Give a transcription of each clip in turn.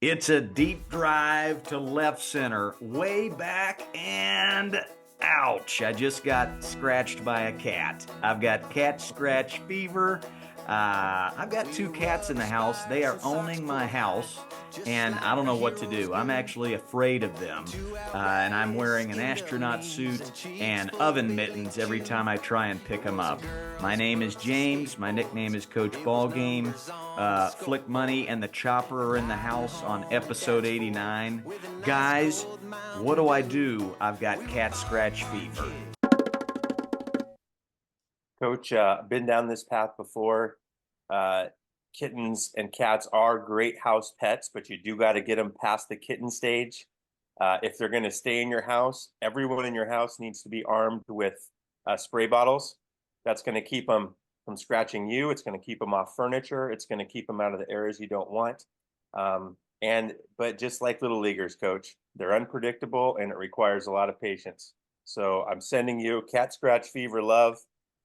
It's a deep drive to left center, way back, and ouch, I just got scratched by a cat. I've got cat scratch fever. I've got two cats in the house. They are owning my house, and I don't know what to do. I'm actually afraid of them. And I'm wearing an astronaut suit and oven mittens every time I try and pick them up. My name is James. My nickname is Coach Ballgame. Flick Money and the Chopper are in the house on episode 89. Guys, what do I do? I've got cat scratch fever. Coach, been down this path before. Kittens and cats are great house pets, but you do got to get them past the kitten stage. If they're going to stay in your house, everyone in your house needs to be armed with spray bottles. That's going to keep them from scratching you. It's going to keep them off furniture. It's going to keep them out of the areas you don't want. But just like little leaguers, Coach, they're unpredictable and it requires a lot of patience. So I'm sending you cat scratch fever love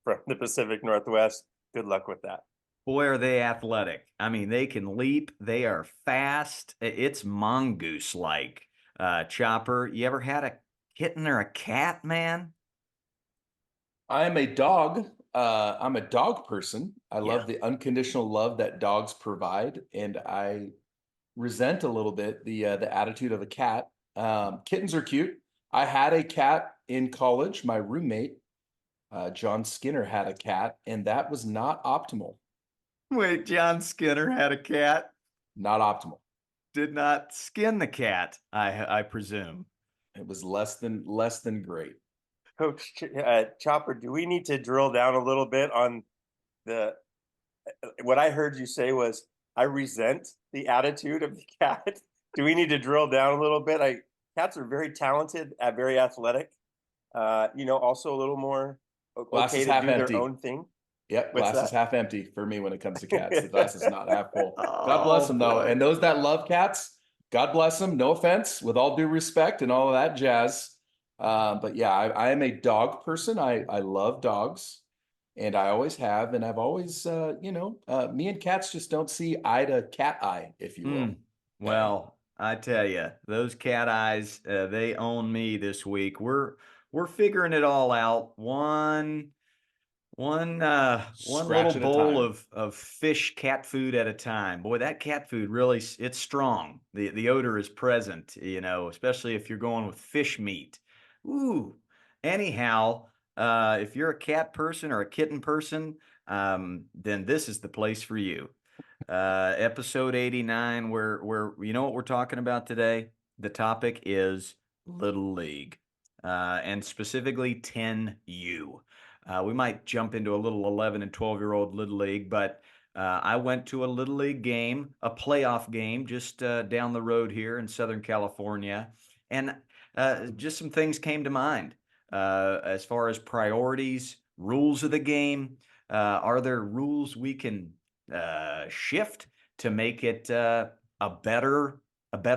from the Pacific Northwest. Good luck with that. Boy, are they athletic. I mean, they can leap. They are fast. It's mongoose-like. Chopper, you ever had a kitten or a cat, man? I'm a dog. I'm a dog person. I Yeah. love the unconditional love that dogs provide, and I resent a little bit the attitude of a cat. Kittens are cute. I had a cat in college. My roommate, John Skinner, had a cat, and that was not optimal. Wait, John Skinner had a cat? Not optimal. Did not skin the cat, I presume. It was less than great. Coach Chopper, do we need to drill down a little bit on the what I heard you say was I resent the attitude of the cat. Do we need to drill down a little bit? Cats are very talented, very athletic. Also a little more Glass okay is to half do empty. their own thing. Yep, What's glass is that? half empty for me when it comes to cats. The glass is not half full. Oh, God bless them, though. boy. And those that love cats, God bless them. No offense, with all due respect and all of that jazz. But yeah, I am a dog person. I love dogs, and I always have, and I've always, me and cats just don't see eye to cat eye, if you will. Well, I tell you, those cat eyes, they own me this week. We're figuring it all out. One little Scratch at a bowl time. of fish cat food at a time. Boy, that cat food really, it's strong. The odor is present, especially if you're going with fish meat. Ooh. Anyhow, if you're a cat person or a kitten person, then this is the place for you. Episode 89, where you know what we're talking about today? The topic is Little League, and specifically 10U. We might jump into a little 11 and 12-year-old Little League, but I went to a Little League game, a playoff game, just down the road here in Southern California. And just some things came to mind as far as priorities, rules of the game. Are there rules we can shift to make it a better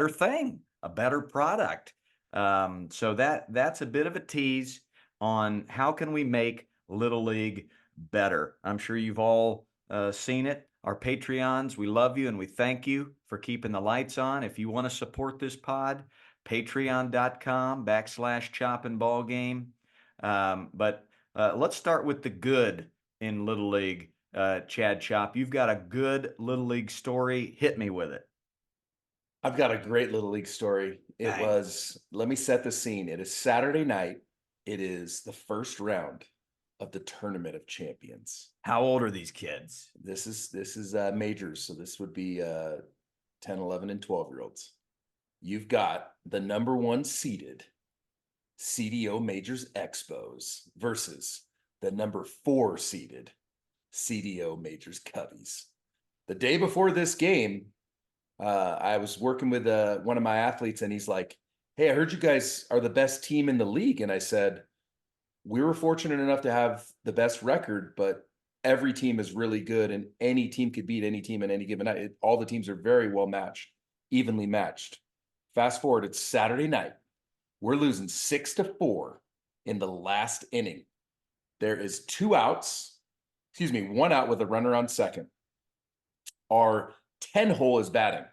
thing, a better product? So that's a bit of a tease on how can we make Little League better. I'm sure you've all seen it. Our Patreons, we love you and we thank you for keeping the lights on. If you want to support this pod, patreon.com/chop and ball game. But let's start with the good in Little League. Chad Chop, you've got a good Little League story. Hit me with it. I've got a great Little League story. Bang. Let me set the scene. It is Saturday night. It is the first round of the Tournament of Champions. How old are these kids? This is majors, so this would be 10, 11, and 12-year-olds. You've got the number one seeded CDO Majors Expos versus the number 4 seeded CDO Majors Cubbies. The day before this game, I was working with one of my athletes, and he's like, "Hey, I heard you guys are the best team in the league." And I said, "We were fortunate enough to have the best record, but every team is really good, and any team could beat any team in any given night. All the teams are very well matched, evenly matched." Fast forward, it's Saturday night. We're losing 6-4 in the last inning. There is 2 outs, 1 out with a runner on second. Our 10 hole is batting.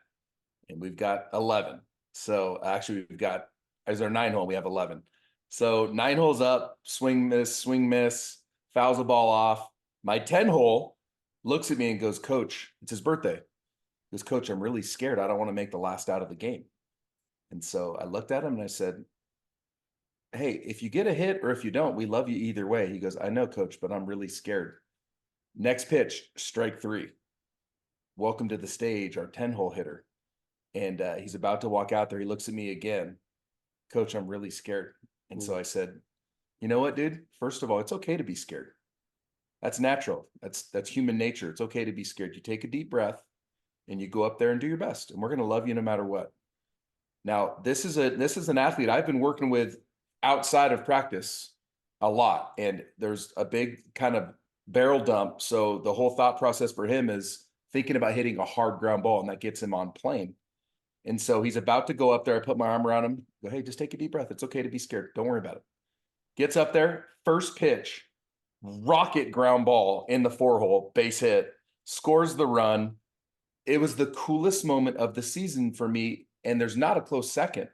and we've got 11. So actually, we've got, as our 9-hole, we have 11. So 9 holes up, swing, miss, fouls the ball off. My 10-hole looks at me and goes, Coach, it's his birthday. He goes, Coach, I'm really scared. I don't want to make the last out of the game. And so I looked at him and I said, hey, if you get a hit or if you don't, we love you either way. He goes, I know, Coach, but I'm really scared. Next pitch, strike 3. Welcome to the stage, our 10-hole hitter. And he's about to walk out there. He looks at me again. Coach, I'm really scared. And so I said, you know what, dude? First of all, it's okay to be scared. That's natural. That's human nature. It's okay to be scared. You take a deep breath and you go up there and do your best. And we're going to love you no matter what. Now, this is an athlete I've been working with outside of practice a lot. And there's a big kind of barrel dump. So the whole thought process for him is thinking about hitting a hard ground ball, and that gets him on plane. And so he's about to go up there. I put my arm around him. Go, hey, just take a deep breath. It's okay to be scared. Don't worry about it. Gets up there, first pitch, rocket ground ball in the 4-hole, base hit, scores the run. It was the coolest moment of the season for me, and there's not a close second.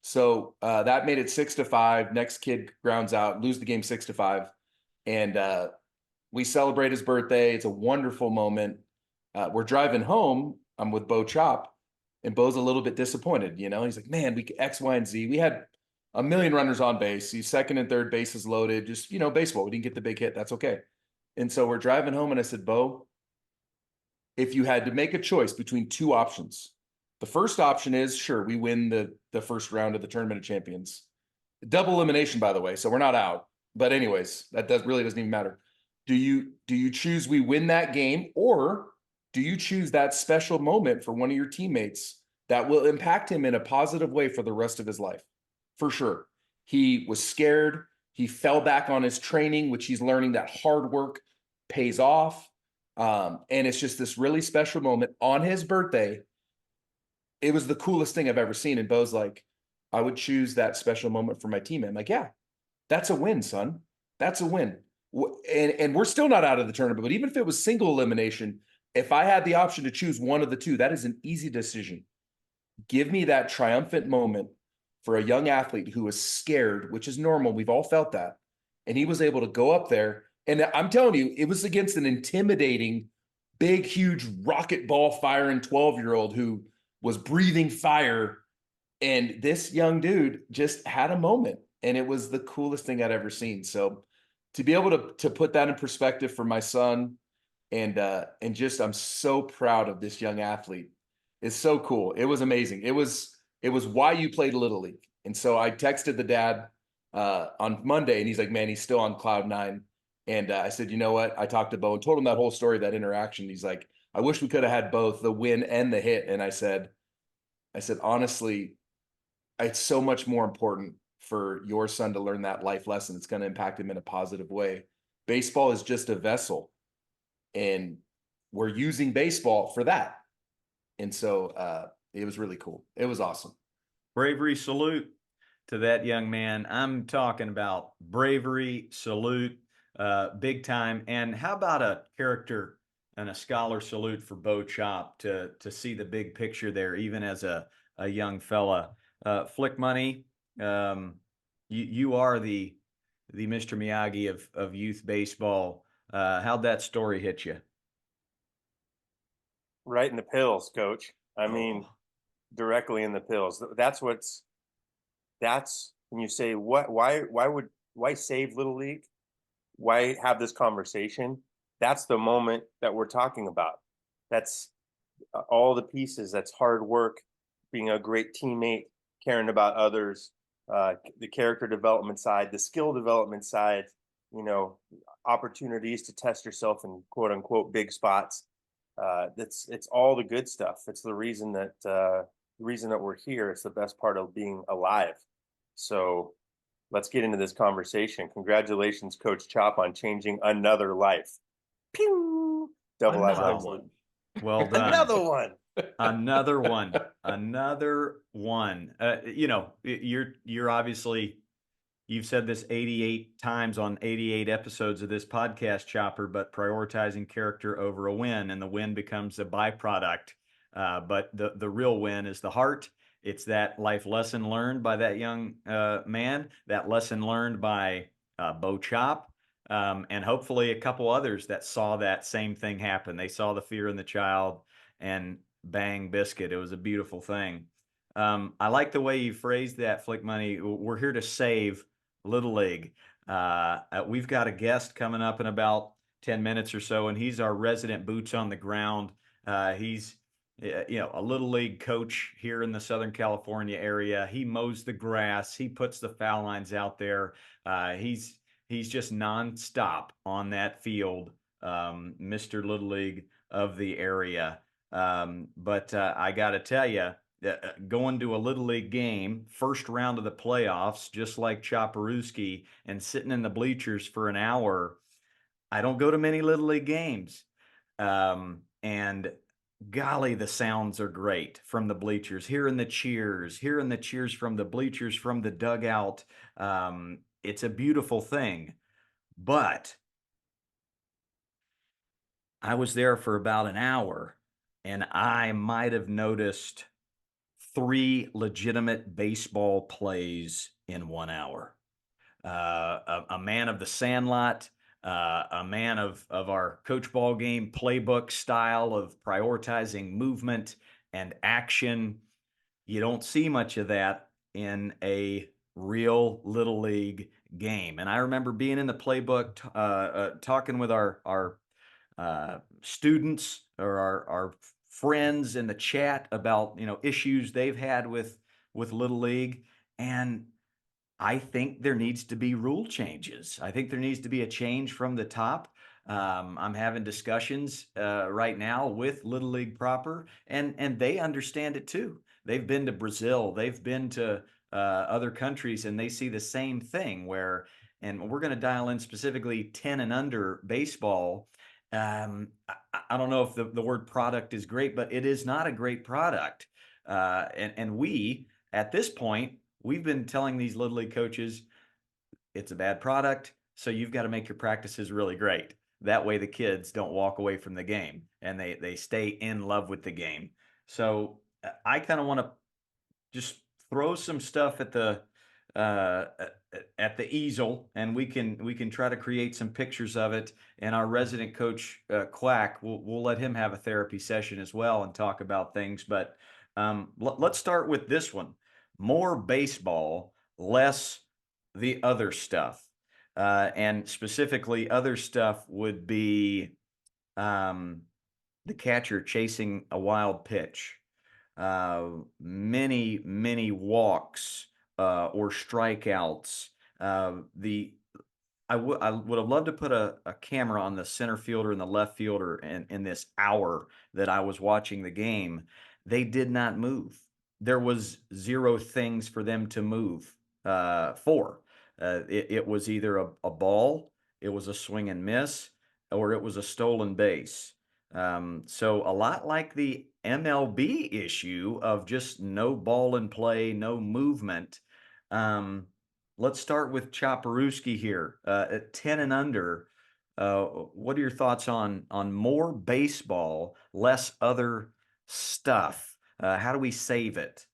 So that made it 6-5. Next kid grounds out, lose the game 6-5, and we celebrate his birthday. It's a wonderful moment. We're driving home. I'm with Bo Chop, and Bo's a little bit disappointed. He's like, man, we X, Y, and Z. We had a million runners on base. He's second and third bases loaded. Just, baseball. We didn't get the big hit. That's okay. And so we're driving home, and I said, Bo, if you had to make a choice between 2 options, the first option is, sure, we win the first round of the Tournament of Champions. Double elimination, by the way, so we're not out. But anyways, that really doesn't even matter. Do you choose we win that game, or do you choose that special moment for one of your teammates that will impact him in a positive way for the rest of his life? For sure. He was scared. He fell back on his training, which he's learning that hard work pays off. And it's just this really special moment on his birthday. It was the coolest thing I've ever seen. And Bo's like, I would choose that special moment for my teammate. I'm like, yeah, that's a win, son. That's a win. And we're still not out of the tournament, but even if it was single elimination, if I had the option to choose one of the 2, that is an easy decision. Give me that triumphant moment for a young athlete who was scared, which is normal. We've all felt that. And he was able to go up there. And I'm telling you, it was against an intimidating, big, huge rocket ball firing 12-year-old who was breathing fire. And this young dude just had a moment. And it was the coolest thing I'd ever seen. So to be able to put that in perspective for my son, and just I'm so proud of this young athlete. It's so cool. It was amazing. It was why you played Little League. And so I texted the dad on Monday, and he's like, man, he's still on cloud 9. And I said, you know what? I talked to Bo and told him that whole story, that interaction. He's like, I wish we could have had both the win and the hit. And I said, honestly, it's so much more important for your son to learn that life lesson. It's going to impact him in a positive way. Baseball is just a vessel, and we're using baseball for that. And so it was really cool. It was awesome. Bravery salute to that young man. I'm talking about bravery salute, big time. And how about a character and a scholar salute for Bo Chop to see the big picture there, even as a young fella. Flick Money, you are the Mr. Miyagi of youth baseball. How'd that story hit you? Right in the pills, Coach. I mean, directly in the pills. That's when you say, why save Little League? Why have this conversation? That's the moment that we're talking about. That's all the pieces. That's hard work, being a great teammate, caring about others, the character development side, the skill development side, opportunities to test yourself in quote unquote big spots. It's all the good stuff. It's the reason that we're here. It's the best part of being alive. So let's get into this conversation. Congratulations, Coach Chop, on changing another life. Pew! Double Another life. one. Well done. Another one. Another one. Another one. You're obviously, you've said this 88 times on 88 episodes of this podcast, Chopper, but prioritizing character over a win, and the win becomes a byproduct But the real win is the heart. It's that life lesson learned by that young man, that lesson learned by Bo Chop, and hopefully a couple others that saw that same thing happen. They saw the fear in the child, and bang, biscuit. It was a beautiful thing. I like the way you phrased that, Flick Money. We're here to save Little League. We've got a guest coming up in about 10 minutes or so, and he's our resident boots on the ground. He's a little league coach here in the Southern California area. He mows the grass. He puts the foul lines out there. He's just nonstop on that field, Mr. Little League of the area. But I got to tell you, going to a little league game, first round of the playoffs, just like Chaparooski, and sitting in the bleachers for an hour. I don't go to many little league games, and golly, the sounds are great from the bleachers. Hearing the cheers from the bleachers, from the dugout. It's a beautiful thing. But I was there for about an hour, and I might have noticed 3 legitimate baseball plays in 1 hour. A man of the sandlot, a man of our coach ball game playbook style of prioritizing movement and action. You don't see much of that in a real little league game. And I remember being in the playbook, talking with our students or our friends in the chat about issues they've had with little league, and I think there needs to be rule changes. I think there needs to be a change from the top. I'm having discussions right now with Little League proper, and they understand it too. They've been to Brazil, they've been to other countries, and they see the same thing. And we're going to dial in specifically 10 and under baseball. I don't know if the word product is great, but it is not a great product. And we, at this point, we've been telling these little league coaches it's a bad product, so you've got to make your practices really great. That way the kids don't walk away from the game and they stay in love with the game. So I kind of want to just throw some stuff uh, at the easel, and we can try to create some pictures of it. And our resident coach Quack, we'll let him have a therapy session as well and talk about things. But let's start with this one: more baseball, less the other stuff. And specifically, other stuff would be the catcher chasing a wild pitch, many walks or strikeouts. The I would have loved to put a camera on the center fielder and the left fielder in this hour that I was watching the game. They did not move. There was zero things for them to move for. It was either a ball, it was a swing and miss, or it was a stolen base. So a lot like the MLB issue of just no ball in play, no movement. Um, let's start with Chaparooski here at 10 and under. What are your thoughts on more baseball, less other stuff? How do we save it?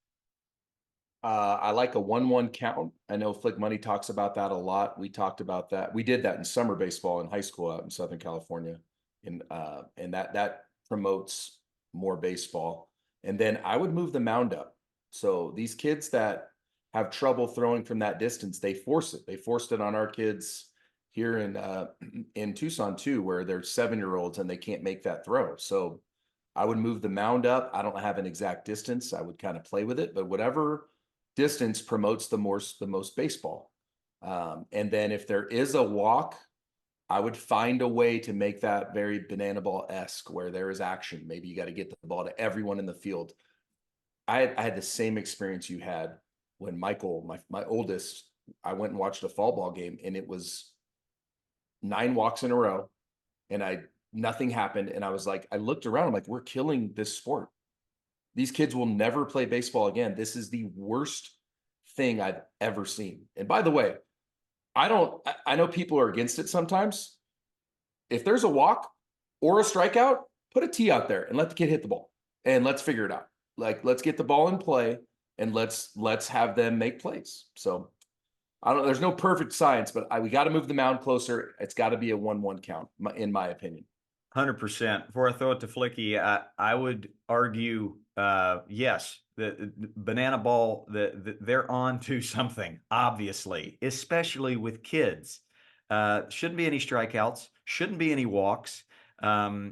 I like a 1-1 count. I know Flick Money talks about that a lot. We talked about that. We did that in summer baseball in high school out in Southern California, and that promotes more baseball. And then I would move the mound up. So these kids that have trouble throwing from that distance, they force it. They forced it on our kids here in Tucson too, where they're 7-year-olds and they can't make that throw. So I would move the mound up. I don't have an exact distance. I would kind of play with it, but whatever distance promotes the most baseball. And then if there is a walk, I would find a way to make that very banana ball-esque where there is action. Maybe you got to get the ball to everyone in the field. I had the same experience you had when Michael, my oldest, I went and watched a fall ball game, and it was 9 walks in a row, and nothing happened. And I was like, I looked around, I'm like, we're killing this sport. These kids will never play baseball again. This is the worst thing I've ever seen. And by the way, I know people are against it sometimes. If there's a walk or a strikeout, put a tee out there and let the kid hit the ball. and let's figure it out. Like, let's get the ball in play and let's have them make plays. So I don't. There's no perfect science, but we got to move the mound closer. It's got to be a 1-1 count, in my opinion. 100%. Before I throw it to Flicky, I would argue, yes, the banana ball, they're on to something, obviously, especially with kids. Shouldn't be any strikeouts, shouldn't be any walks. A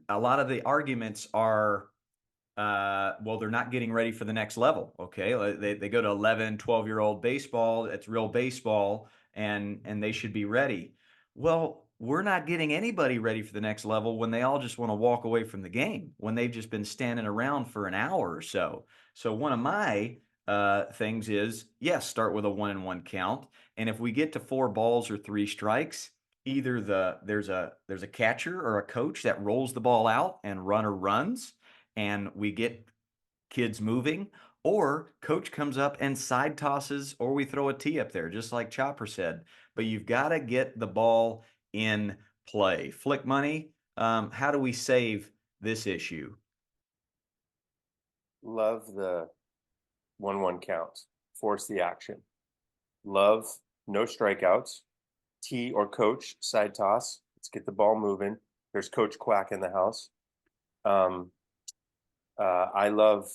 lot of the arguments are, well, they're not getting ready for the next level. Okay. They go to 11, 12-year-old baseball. It's real baseball, and they should be ready. Well, we're not getting anybody ready for the next level when they all just want to walk away from the game, when they've just been standing around for an hour or so. So one of my things is, yes, start with a 1-1 count. And if we get to 4 balls or 3 strikes, either there's a catcher or a coach that rolls the ball out and runner runs, and we get kids moving, or coach comes up and side tosses, or we throw a tee up there, just like Chopper said. But you've got to get the ball in play. Flick Money, how do we save this issue? Love the 1-1 counts. Force the action. Love no strikeouts. Tee or coach side toss. Let's get the ball moving. There's Coach Quack in the house. I love,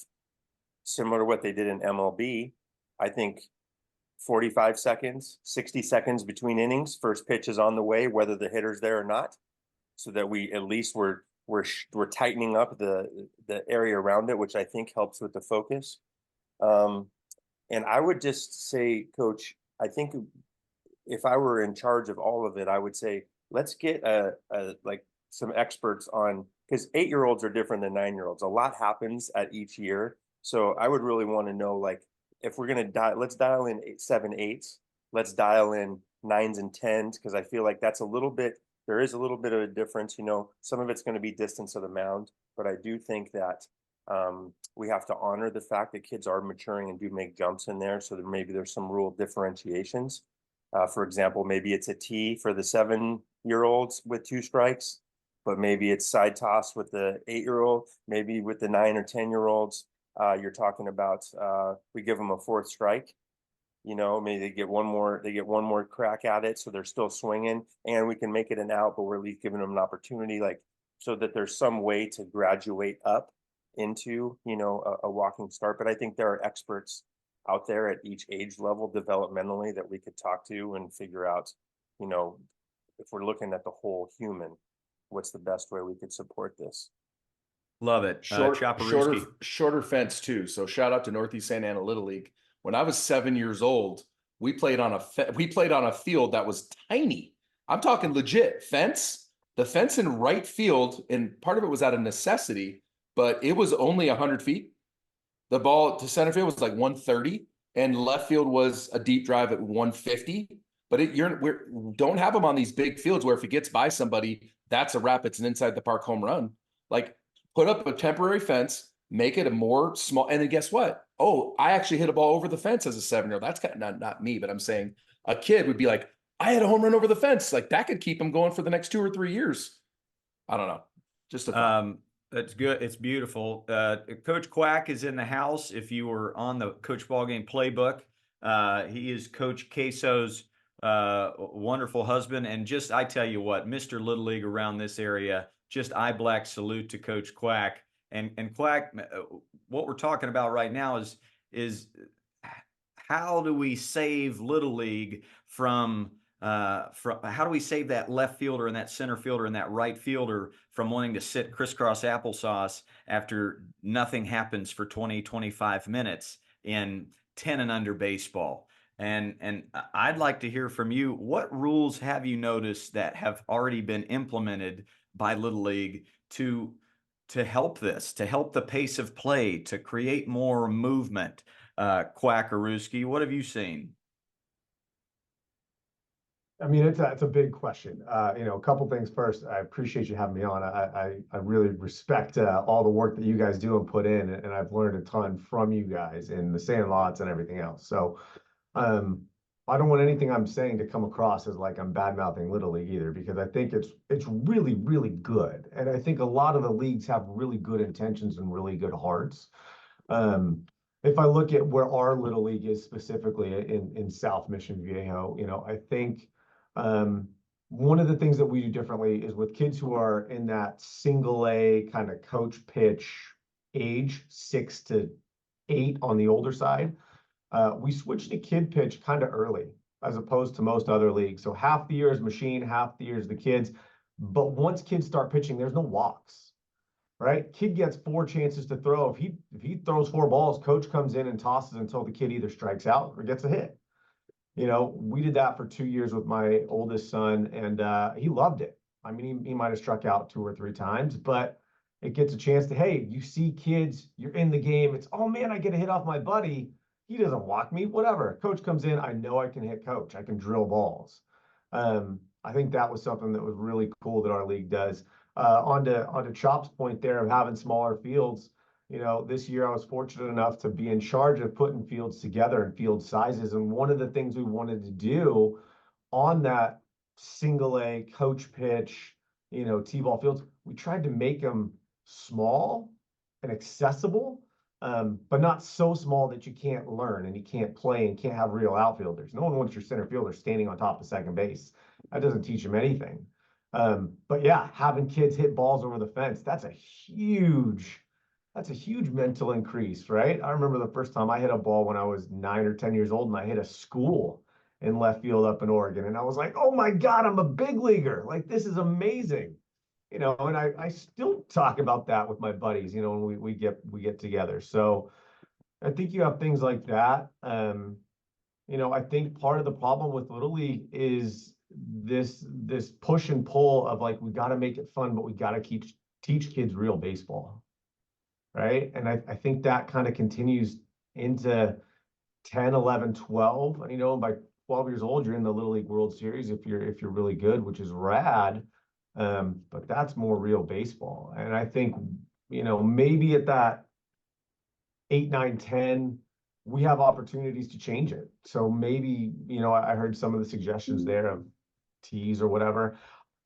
similar to what they did in MLB. I think 45 seconds, 60 seconds between innings. First pitch is on the way, whether the hitter's there or not, so that we at least we're tightening up the area around it, which I think helps with the focus. And I would just say, Coach, I think if I were in charge of all of it, I would say let's get like some experts on, because 8-year-olds are different than 9-year-olds. A lot happens at each year, so I would really want to know, like, if we're gonna let's dial in 7 8s, let's dial in 9s and 10s, because I feel like that's a little bit. There is a little bit of a difference, you know. Some of it's going to be distance of the mound, but I do think that we have to honor the fact that kids are maturing and do make jumps in there. So maybe there's some rule differentiations. For example, maybe it's a tee for the 7-year-olds with 2 strikes, but maybe it's side toss with the 8-year-old, maybe with the 9 or 10-year-olds. You're talking about we give them a 4th strike. You know, maybe they get one more crack at it, so they're still swinging, and we can make it an out, but we're at least giving them an opportunity, like, so that there's some way to graduate up into, you know, a walking start. But I think there are experts out there at each age level developmentally that we could talk to and figure out, you know, if we're looking at the whole human, what's the best way we could support this. Love it. Shorter fence too. So shout out to Northeast Santa Ana Little League. When I was 7 years old, we played on a field that was tiny. I'm talking legit fence. The fence in right field, and part of it was out of necessity, but it was only 100 feet. The ball to center field was like 130, and left field was a deep drive at 150. But we don't have them on these big fields where if it gets by somebody, that's a wrap. It's an inside the park home run. Like, put up a temporary fence, make it a more small, and then guess what? Oh, I actually hit a ball over the fence as a 7-year-old. That's kind of not me, but I'm saying a kid would be like, I had a home run over the fence. Like, that could keep him going for the next 2 or 3 years. I don't know. Just a thought. That's good. It's beautiful. Coach Quack is in the house. If you were on the Coach Ballgame playbook, he is Coach Queso's wonderful husband. And just, I tell you what, Mr. Little League around this area, just eye black salute to Coach Quack. And Quack, what we're talking about right now is how do we save Little League from how do we save that left fielder and that center fielder and that right fielder from wanting to sit crisscross applesauce after nothing happens for 20, 25 minutes in 10 and under baseball? And I'd like to hear from you. What rules have you noticed that have already been implemented by Little League to help this, to help the pace of play, to create more movement? Quackarooski, what have you seen? I mean, it's a big question. You know, a couple things. First, I appreciate you having me on. I really respect all the work that you guys do and put in, and I've learned a ton from you guys in the Sandlots and everything else. So, I don't want anything I'm saying to come across as like I'm bad mouthing Little League either, because I think it's really, really good. And I think a lot of the leagues have really good intentions and really good hearts. Um, if I look at where our Little League is specifically in South Mission Viejo, I think um, one of the things that we do differently is with kids who are in that single A kind of coach pitch age, 6 to 8 on the older side. We switched to kid pitch kind of early, as opposed to most other leagues. So half the year is machine, half the year is the kids. But once kids start pitching, there's no walks, right? Kid gets 4 chances to throw. If he throws 4 balls, coach comes in and tosses until the kid either strikes out or gets a hit. We did that for 2 years with my oldest son, and he loved it. I mean, he might have struck out 2 or 3 times, but it gets a chance to, hey, you see kids, you're in the game. It's, oh man, I get a hit off my buddy. He doesn't walk me, whatever. Coach comes in, I know I can hit coach. I can drill balls. I think that was something that was really cool that our league does. On to Chop's point there of having smaller fields. This year I was fortunate enough to be in charge of putting fields together and field sizes. And one of the things we wanted to do on that single A coach pitch, T-ball fields, we tried to make them small and accessible, but not so small that you can't learn and you can't play and can't have real outfielders. No one wants your center fielder standing on top of second base. That doesn't teach them anything. But yeah, having kids hit balls over the fence, that's a huge mental increase, right? I remember the first time I hit a ball when I was 9 or 10 years old, and I hit a school in left field up in Oregon. And I was like, oh my God, I'm a big leaguer. Like, this is amazing. And I still talk about that with my buddies, when we get together. So I think you have things like that. I think part of the problem with Little League is this push and pull of like, we got to make it fun, but we got to teach kids real baseball. Right. And I think that kind of continues into 10, 11, 12. And by 12 years old, you're in the Little League World Series if you're really good, which is rad. But that's more real baseball. And I think, maybe at that 8, 9, 10, we have opportunities to change it. So maybe, I heard some of the suggestions there of teas or whatever.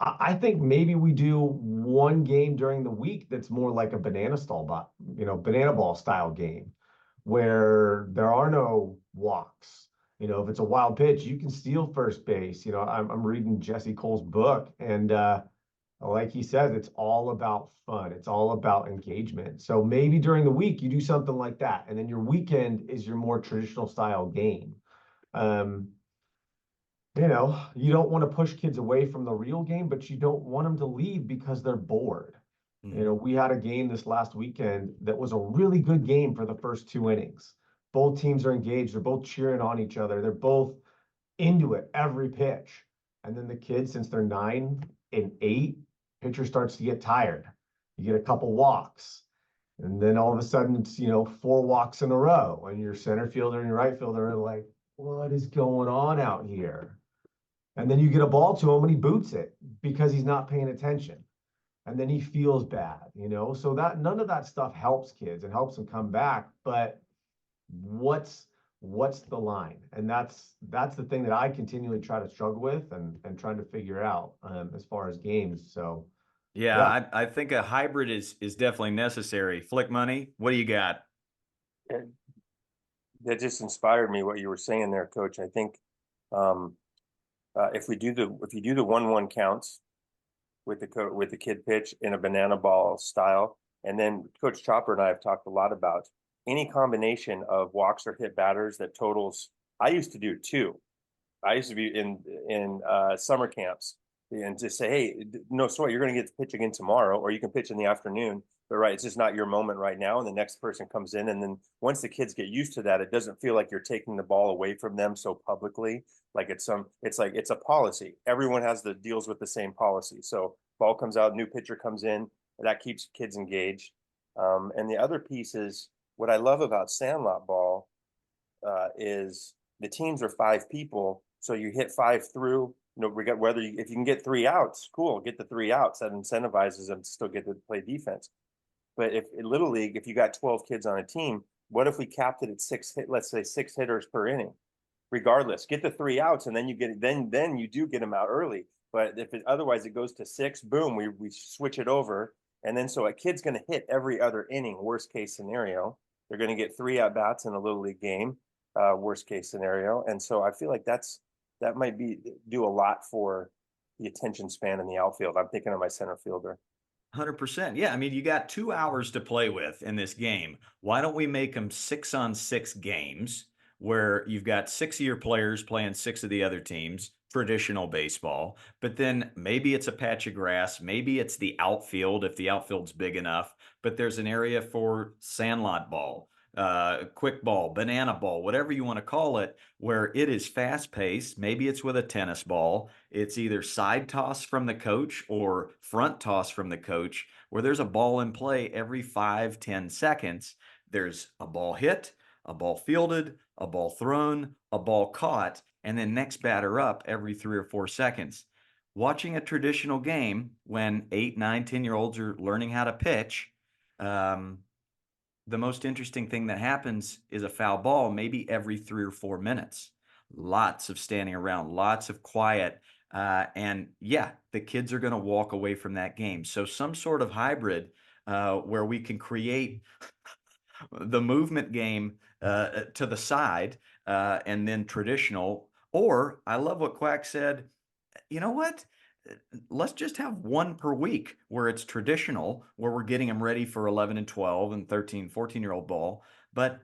I think maybe we do one game during the week that's more like a banana ball style game where there are no walks. If it's a wild pitch, you can steal first base. I'm reading Jesse Cole's book, and like he says, it's all about fun. It's all about engagement. So maybe during the week you do something like that, and then your weekend is your more traditional style game. Um, you don't want to push kids away from the real game, but you don't want them to leave because they're bored. We had a game this last weekend that was a really good game for the first 2 innings. Both teams are engaged. They're both cheering on each other. They're both into it every pitch. And then the kids, since they're 9 and 8, pitcher starts to get tired. You get a couple walks. And then all of a sudden it's, 4 walks in a row. And your center fielder and your right fielder are like, what is going on out here? And then you get a ball to him and he boots it because he's not paying attention. And then he feels bad, So that none of that stuff helps kids and helps them come back. But what's the line? And that's the thing that I continually try to struggle with and trying to figure out as far as games. So Yeah, yeah. I think a hybrid is definitely necessary. Flick Money, what do you got? That just inspired me what you were saying there, Coach. I think if you do the 1-1 counts with the kid pitch in a banana ball style, and then Coach Chopper and I have talked a lot about any combination of walks or hit batters that totals. I used to do 2. I used to be in summer camps and just say, hey, no sweat, you're going to get to pitch again tomorrow, or you can pitch in the afternoon. But right, it's just not your moment right now. And the next person comes in. And then once the kids get used to that, it doesn't feel like you're taking the ball away from them so publicly. Like it's a policy. Everyone deals with the same policy. So ball comes out, new pitcher comes in, that keeps kids engaged. And the other piece is what I love about Sandlot ball is the teams are 5 people. So you hit 5 through, if you can get 3 outs, cool, get the 3 outs. That incentivizes them to still get to play defense. But if in Little League, if you got 12 kids on a team, what if we capped it at let's say 6 hitters per inning? regardless. Get the 3 outs, and then you get then you do get them out early. But if it otherwise it goes to 6, boom, we switch it over, and then so a kid's going to hit every other inning. Worst case scenario, they're going to get 3 at bats in a little league game. Worst case scenario, and so I feel like that might do a lot for the attention span in the outfield. I'm thinking of my center fielder. 100%. Yeah, I mean, you got 2 hours to play with in this game. Why don't we make them 6-on-6 games where you've got 6 of your players playing 6 of the other teams, traditional baseball, but then maybe it's a patch of grass, maybe it's the outfield if the outfield's big enough, but there's an area for sandlot ball, quick ball, banana ball, whatever you want to call it, where it is fast paced. Maybe it's with a tennis ball. It's either side toss from the coach or front toss from the coach, where there's a ball in play every 5-10 seconds. There's a ball hit, a ball fielded, a ball thrown, a ball caught, and then next batter up every 3 or 4 seconds. Watching a traditional game when 8, 9, 10-year-olds are learning how to pitch, the most interesting thing that happens is a foul ball maybe every 3 or 4 minutes. Lots of standing around, lots of quiet. And yeah, the kids are going to walk away from that game. So some sort of hybrid where we can create the movement game to the side and then traditional. Or I love what Quack said. You know what? Let's just have one per week where it's traditional, where we're getting them ready for 11 and 12 and 13, 14-year-old ball. But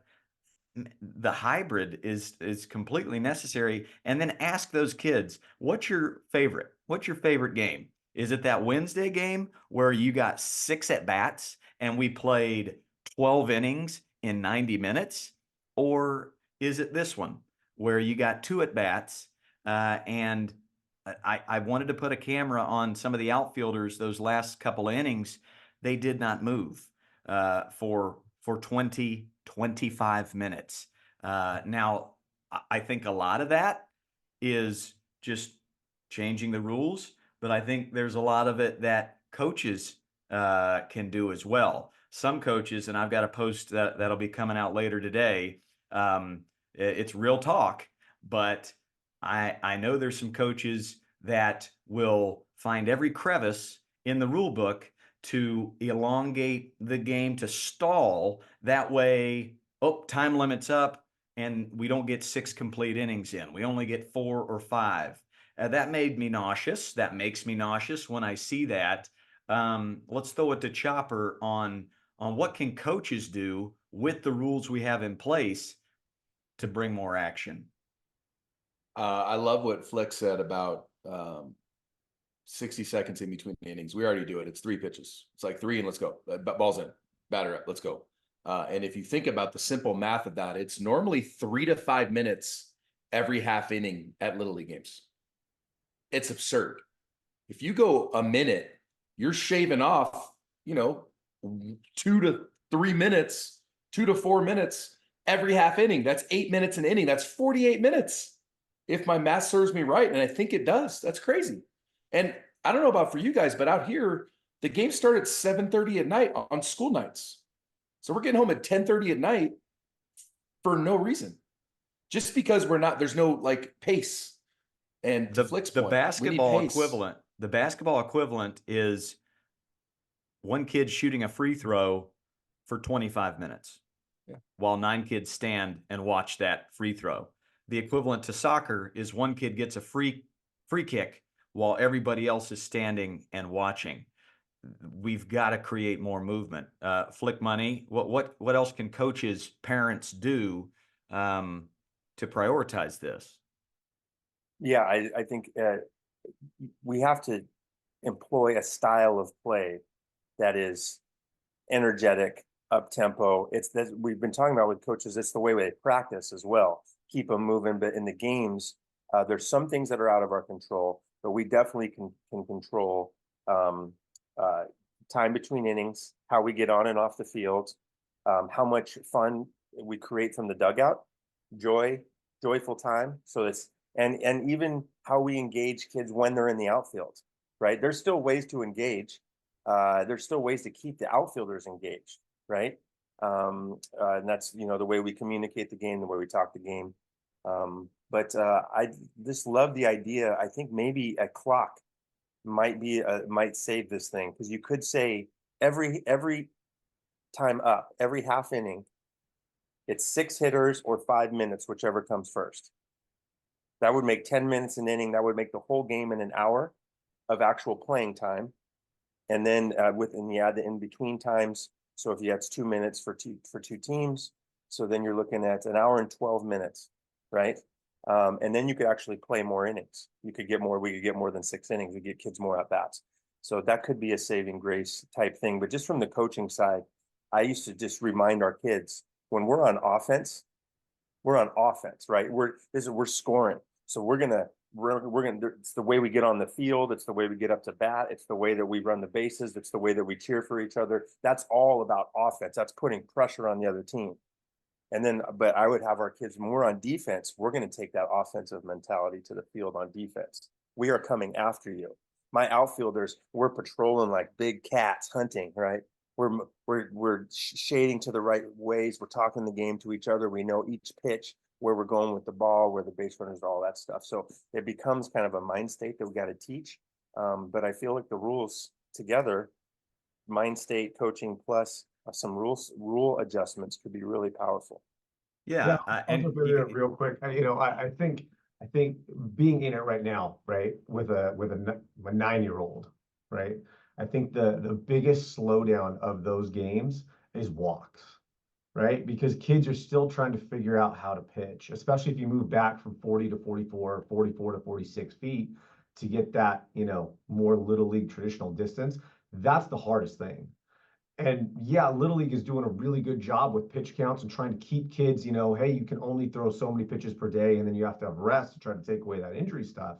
the hybrid is completely necessary. And then ask those kids, what's your favorite? What's your favorite game? Is it that Wednesday game where you got 6 at bats and we played 12 innings in 90 minutes? Or is it this one where you got 2 at bats and I wanted to put a camera on some of the outfielders those last couple of innings. They did not move for 20, 25 minutes. Now, I think a lot of that is just changing the rules, but I think there's a lot of it that coaches can do as well. Some coaches, and I've got a post that'll be coming out later today. It's real talk, but I know there's some coaches that will find every crevice in the rule book to elongate the game, to stall. That way, time limit's up and we don't get 6 complete innings in. We only get 4 or 5. That made me nauseous. That makes me nauseous when I see that. Let's throw it to Chopper on what can coaches do with the rules we have in place to bring more action. I love what Flick said about 60 seconds in between innings. We already do it. It's 3 pitches. It's like 3 and let's go. Ball's in. Batter up. Let's go. And if you think about the simple math of that, it's normally 3 to 5 minutes every half inning at Little League games. It's absurd. If you go a minute, you're shaving off, 2 to 3 minutes, 2 to 4 minutes every half inning. That's 8 minutes an inning. That's 48 minutes. If my math serves me right, and I think it does. That's crazy. And I don't know about for you guys, but out here, the game started at 7:30 at night on school nights. So we're getting home at 10:30 at night for no reason. Just because there's no like pace. And to Flick's point, basketball equivalent is one kid shooting a free throw for 25 minutes. Yeah. While 9 kids stand and watch that free throw. The equivalent to soccer is one kid gets a free kick while everybody else is standing and watching. We've got to create more movement. Flick Money, what else can coaches, parents do to prioritize this? Yeah, I think we have to employ a style of play that is energetic, up tempo. It's that we've been talking about with coaches. It's the way they practice as well. Keep them moving, but in the games, there's some things that are out of our control, but we definitely can control time between innings, how we get on and off the field, how much fun we create from the dugout, joyful time. So it's and even how we engage kids when they're in the outfield, right? There's still ways to engage. There's still ways to keep the outfielders engaged, right? And that's the way we communicate the game, the way we talk the game. But I just love the idea. I think maybe a clock might save this thing, because you could say every time up, every half inning, it's 6 hitters or 5 minutes, whichever comes first. That would make 10 minutes an inning. That would make the whole game in an hour of actual playing time. And then and you add the in between times. So if you had 2 minutes for two teams, so then you're looking at an hour and 12 minutes, right? And then you could actually play more innings. We could get more than 6 innings. We get kids more at bats. So that could be a saving grace type thing. But just from the coaching side, I used to just remind our kids, when we're on offense, right? We're scoring. So we're gonna it's the way we get on the field, it's the way we get up to bat, it's the way that we run the bases, it's the way that we cheer for each other. That's all about offense. That's putting pressure on the other team. And then, but I would have our kids more on defense. We're going to take that offensive mentality to the field on defense. We are coming after you. My outfielders, we're patrolling like big cats hunting, right? We're shading to the right ways. We're talking the game to each other. We know each pitch, where we're going with the ball, where the base runners, all that stuff. So it becomes kind of a mind state that we got to teach. But I feel like the rules together, mind state coaching plus some rule adjustments, could be really powerful. Yeah, Yeah, I'll and jump in there real quick. I think being in it right now, right, with a 9-year-old, right? I think the biggest slowdown of those games is walks, right? Because kids are still trying to figure out how to pitch, especially if you move back from 40 to 44, 44 to 46 feet to get that, more little league traditional distance. That's the hardest thing. And yeah, Little League is doing a really good job with pitch counts and trying to keep kids, hey, you can only throw so many pitches per day, and then you have to have rest to try to take away that injury stuff.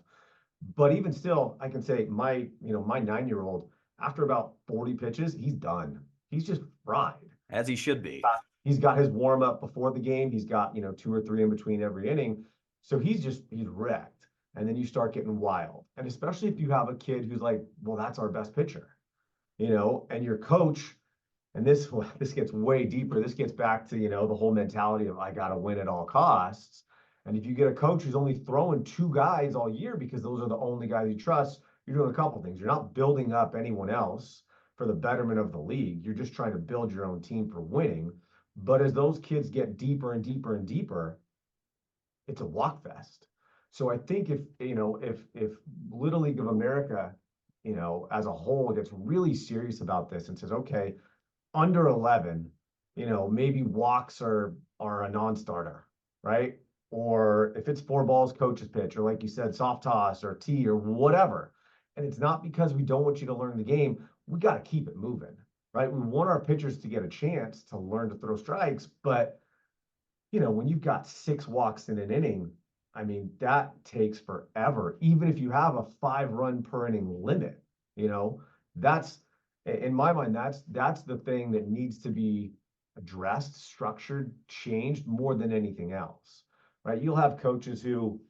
But even still, I can say my 9-year-old, after about 40 pitches, he's done. He's just fried. as he should be. He's got his warm up before the game. He's got, 2 or 3 in between every inning. So he's wrecked. And then you start getting wild. And especially if you have a kid who's like, well, that's our best pitcher, and your coach, and this gets way deeper. This gets back to, the whole mentality of I got to win at all costs. And if you get a coach who's only throwing 2 guys all year because those are the only guys you trust, you're doing a couple things. You're not building up anyone else for the betterment of the league. You're just trying to build your own team for winning. But as those kids get deeper and deeper and deeper, it's a walk fest. So I think if Little League of America, as a whole gets really serious about this and says, okay, under 11, maybe walks are a non-starter, right? Or if it's 4 balls, coach's pitch, or like you said, soft toss or tee or whatever. And it's not because we don't want you to learn the game. We got to keep it moving, right? We want our pitchers to get a chance to learn to throw strikes, but when you've got 6 walks in an inning, I mean, that takes forever. Even if you have a 5-run per inning limit, that's in my mind, that's the thing that needs to be addressed, structured, changed more than anything else, right? You'll have coaches who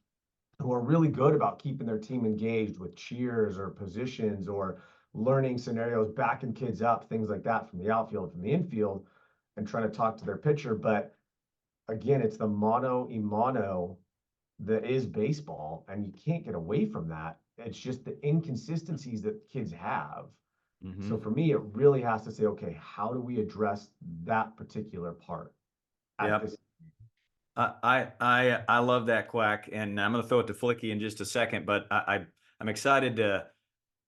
are really good about keeping their team engaged with cheers or positions or learning scenarios, backing kids up, things like that from the outfield, from the infield, and trying to talk to their pitcher. But again, it's the mano a mano that is baseball, and you can't get away from that. It's just the inconsistencies that kids have. Mm-hmm. So for me, it really has to say, okay, how do we address that particular part at Yep. this? I love that, Quack, and I'm going to throw it to Flicky in just a second, but I'm excited to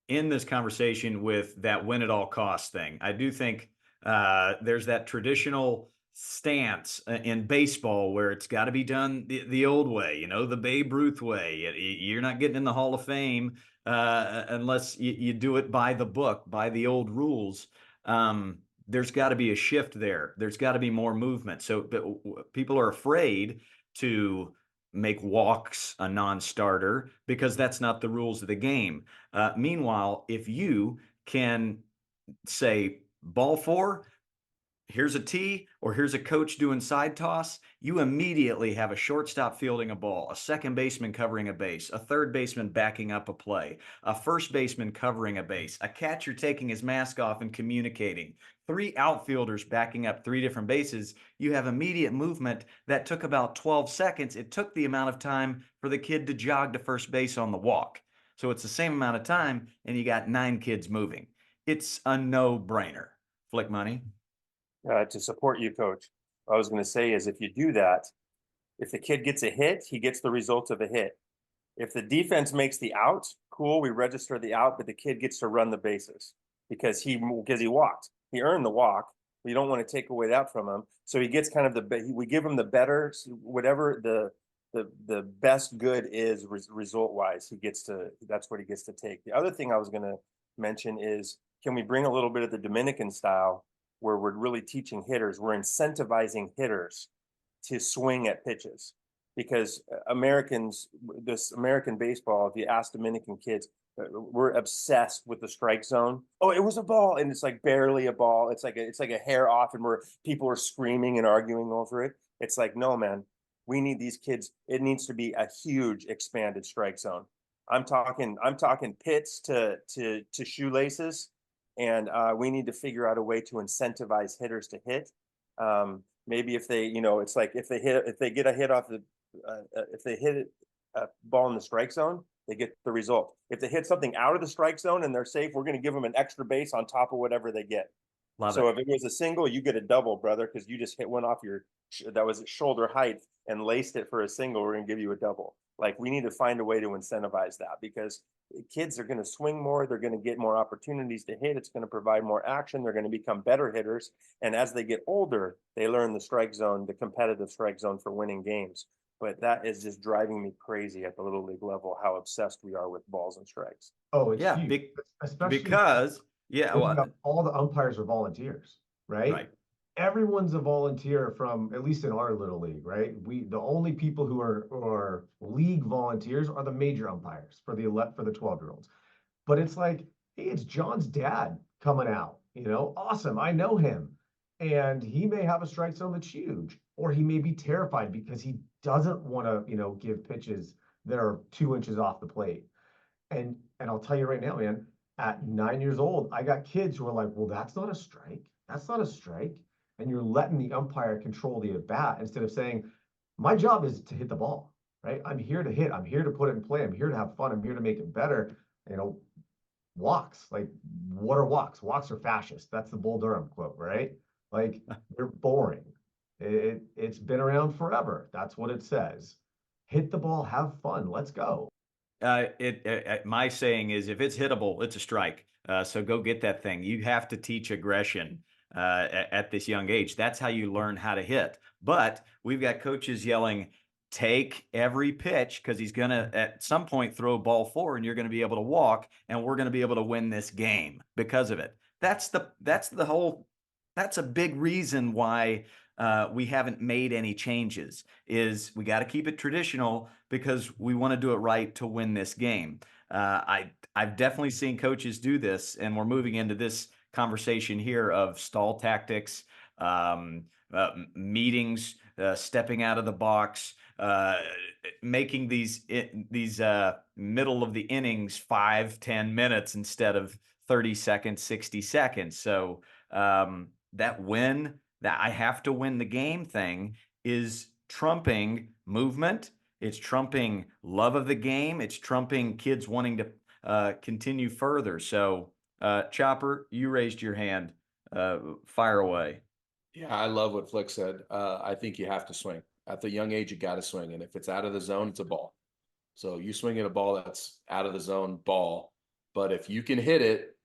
end this conversation with that win at all costs thing. I do think there's that traditional stance in baseball where it's got to be done the old way, the Babe Ruth way. You're not getting in the Hall of Fame unless you do it by the book, by the old rules. There's got to be a shift there. There's got to be more movement. So people are afraid to make walks a non-starter because that's not the rules of the game. Meanwhile, if you can say ball 4, here's a tee or here's a coach doing side toss, you immediately have a shortstop fielding a ball, a second baseman covering a base, a third baseman backing up a play, a first baseman covering a base, a catcher taking his mask off and communicating, three outfielders backing up three different bases. You have immediate movement that took about 12 seconds. It took the amount of time for the kid to jog to first base on the walk. So it's the same amount of time, and you got 9 kids moving. It's a no-brainer. Flick money. To support you, coach, what I was going to say is if you do that, if the kid gets a hit, he gets the result of a hit. If the defense makes the out, cool, we register the out, but the kid gets to run the bases because he walked. He earned the walk. We don't want to take away that from him. So he gets kind of we give him the better, whatever the best good is result wise. That's what he gets to take. The other thing I was going to mention is, can we bring a little bit of the Dominican style where we're really teaching hitters, we're incentivizing hitters to swing at pitches? Because this American baseball, if you ask Dominican kids, we're obsessed with the strike zone. Oh, it was a ball, and it's like barely a ball. It's like a hair off, and where people are screaming and arguing over it. It's like, no, man, we need these kids. It needs to be a huge expanded strike zone. I'm talking pits to shoelaces, and we need to figure out a way to incentivize hitters to hit. Maybe if they, it's like if they get a hit off if they hit a ball in the strike zone, they get the result. If they hit something out of the strike zone and they're safe, we're going to give them an extra base on top of whatever they get. Love so it. if it was a single, you get a double, brother, because you just hit one off that was at shoulder height and laced it for a single. We're going to give you a double. Like, we need to find a way to incentivize that, because kids are going to swing more. They're going to get more opportunities to hit. It's going to provide more action. They're going to become better hitters. And as they get older, they learn the strike zone, the competitive strike zone for winning games. But that is just driving me crazy at the little league level, how obsessed we are with balls and strikes. Oh, it's Yeah, huge, especially because all the umpires are volunteers, right? right. Everyone's a volunteer from, at least in our little league, right? The only people who are league volunteers are the major umpires for the 12-year-olds. But it's like, hey, it's John's dad coming out, awesome. I know him. And he may have a strike zone that's huge, or he may be terrified because he doesn't want to, give pitches that are 2 inches off the plate. And I'll tell you right now, man, at 9 years old, I got kids who are like, well, that's not a strike. That's not a strike. And you're letting the umpire control the at bat instead of saying, my job is to hit the ball, right? I'm here to hit. I'm here to put it in play. I'm here to have fun. I'm here to make it better. Walks, like, what are walks? Walks are fascist. That's the Bull Durham quote, right? Like, they're boring. It's been around forever. That's what it says. Hit the ball, have fun. Let's go. My saying is, if it's hittable, it's a strike. So go get that thing. You have to teach aggression at this young age. That's how you learn how to hit. But we've got coaches yelling, take every pitch, because he's going to at some point throw a ball forward and you're going to be able to walk, and we're going to be able to win this game because of it. That's a big reason why we haven't made any changes. Is we got to keep it traditional because we want to do it right to win this game. I've definitely seen coaches do this, and we're moving into this conversation here of stall tactics, meetings, stepping out of the box, making these middle of the innings 5-10 minutes instead of 30 seconds, 60 seconds. So that I have to win the game thing is trumping movement. It's trumping love of the game. It's trumping kids wanting to continue further. So Chopper, you raised your hand. Fire away. Yeah, I love what Flick said. I think you have to swing. At the young age, you got to swing. And if it's out of the zone, it's a ball. So you swing at a ball that's out of the zone, ball. But if you can hit it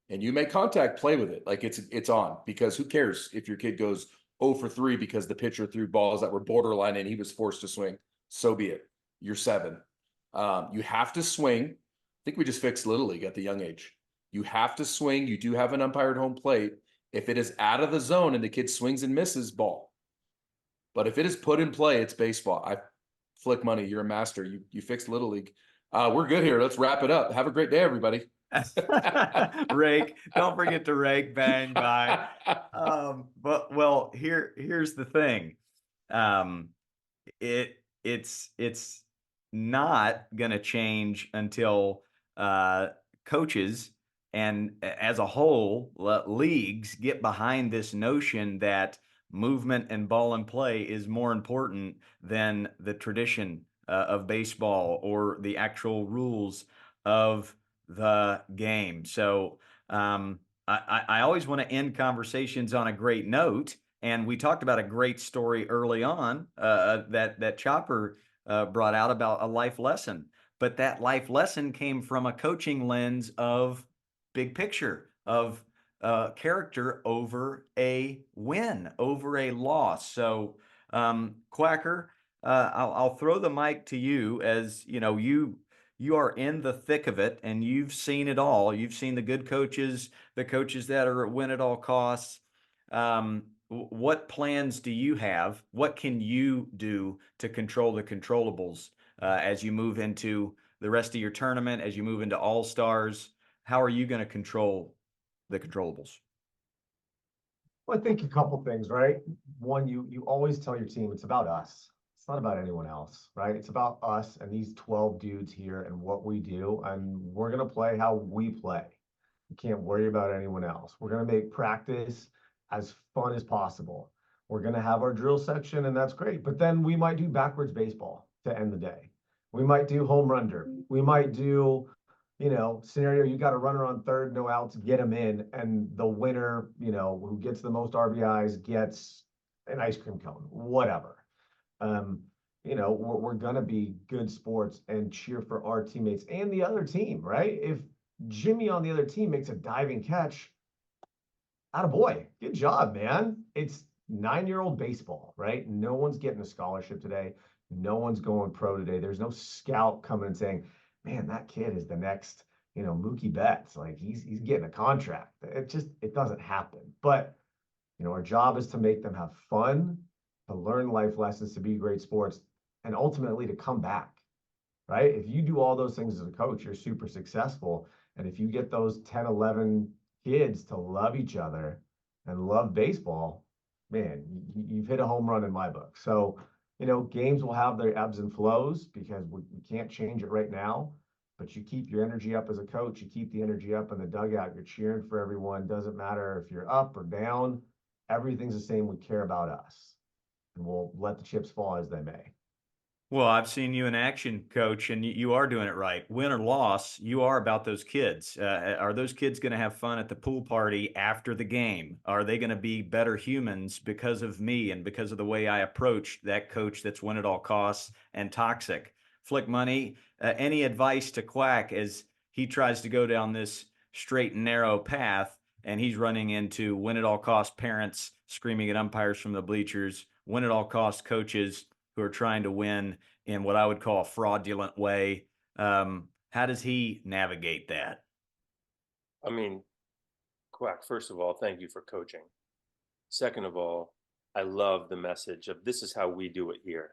and you make contact, play with it. Like it's on, because who cares if your kid goes 0 for 3 because the pitcher threw balls that were borderline and he was forced to swing. So be it. You're 7. You have to swing. I think we just fixed Little League at the young age. You have to swing. You do have an umpire at home plate. If it is out of the zone and the kid swings and misses, ball. But if it is put in play, it's baseball. Flick money. You're a master. You fixed Little League. We're good here. Let's wrap it up. Have a great day, everybody. Rake. Don't forget to rake, bang, bye. But well, here's the thing. Um, it's not going to change until coaches and as a whole leagues get behind this notion that movement and ball and play is more important than the tradition of baseball or the actual rules of the game. So I always want to end conversations on a great note. And we talked about a great story early on that Chopper brought out about a life lesson. But that life lesson came from a coaching lens of big picture, of character over a win, over a loss. So, Quacker, I'll throw the mic to you as you are in the thick of it and you've seen it all. You've seen the good coaches, the coaches that are at win at all costs. What plans do you have? What can you do to control the controllables as you move into the rest of your tournament, as you move into all stars? How are you going to control the controllables? Well, I think a couple things, right? One, you always tell your team it's about us. It's not about anyone else, right? It's about us and these 12 dudes here and what we do, and we're gonna play how we play. You can't worry about anyone else. We're gonna make practice as fun as possible. We're gonna have our drill section, and that's great. But then we might do backwards baseball to end the day. We might do home run derby. We might do scenario, you got a runner on third, no outs, get him in, and the winner, who gets the most RBIs gets an ice cream cone, whatever. Um, we're gonna be good sports and cheer for our teammates and the other team, right? If Jimmy on the other team makes a diving catch, attaboy, good job, man. It's 9-year-old baseball, right? No one's getting a scholarship today. No one's going pro today. There's no scout coming and saying, man, that kid is the next, Mookie Betts. Like he's getting a contract. It doesn't happen. But our job is to make them have fun, to learn life lessons, to be great sports, and ultimately to come back, right? If you do all those things as a coach, you're super successful. And if you get those 10, 11 kids to love each other and love baseball, man, you've hit a home run in my book. So, games will have their ebbs and flows because we can't change it right now. But you keep your energy up as a coach, you keep the energy up in the dugout, you're cheering for everyone. Doesn't matter if you're up or down, everything's the same. We care about us, and we'll let the chips fall as they may. Well, I've seen you in action, coach, and you are doing it right. Win or loss, you are about those kids. Are those kids going to have fun at the pool party after the game? Are they going to be better humans because of me and because of the way I approach that coach that's win at all costs and toxic? Flick Money, any advice to Quack as he tries to go down this straight and narrow path and he's running into win at all cost parents screaming at umpires from the bleachers, win at all cost coaches who are trying to win in what I would call a fraudulent way. How does he navigate that? I mean, Quack, first of all, thank you for coaching. Second of all, I love the message of this is how we do it here.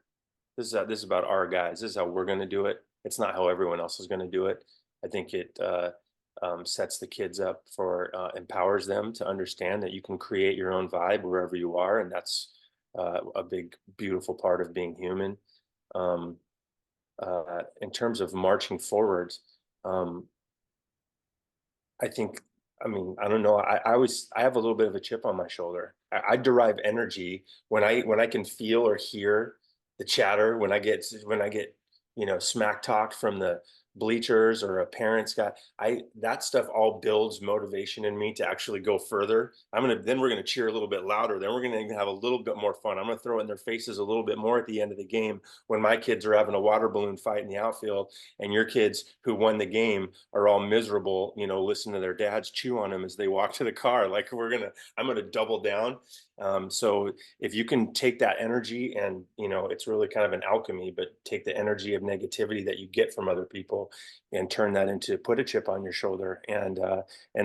This is about our guys. This is how we're going to do it. It's not how everyone else is going to do it. I think it sets the kids up for empowers them to understand that you can create your own vibe wherever you are, and that's a big, beautiful part of being human. In terms of marching forward, I think, I mean, I don't know. I have a little bit of a chip on my shoulder. I derive energy when I can feel or hear the chatter, when I get smack talked from the bleachers or a parent's got that stuff all builds motivation in me to actually go further. Then we're gonna cheer a little bit louder. Then we're gonna have a little bit more fun. I'm gonna throw it in their faces a little bit more at the end of the game when my kids are having a water balloon fight in the outfield and your kids who won the game are all miserable, listen to their dads chew on them as they walk to the car. Like I'm gonna double down. So if you can take that energy and, it's really kind of an alchemy, but take the energy of negativity that you get from other people and turn that into put a chip on your shoulder and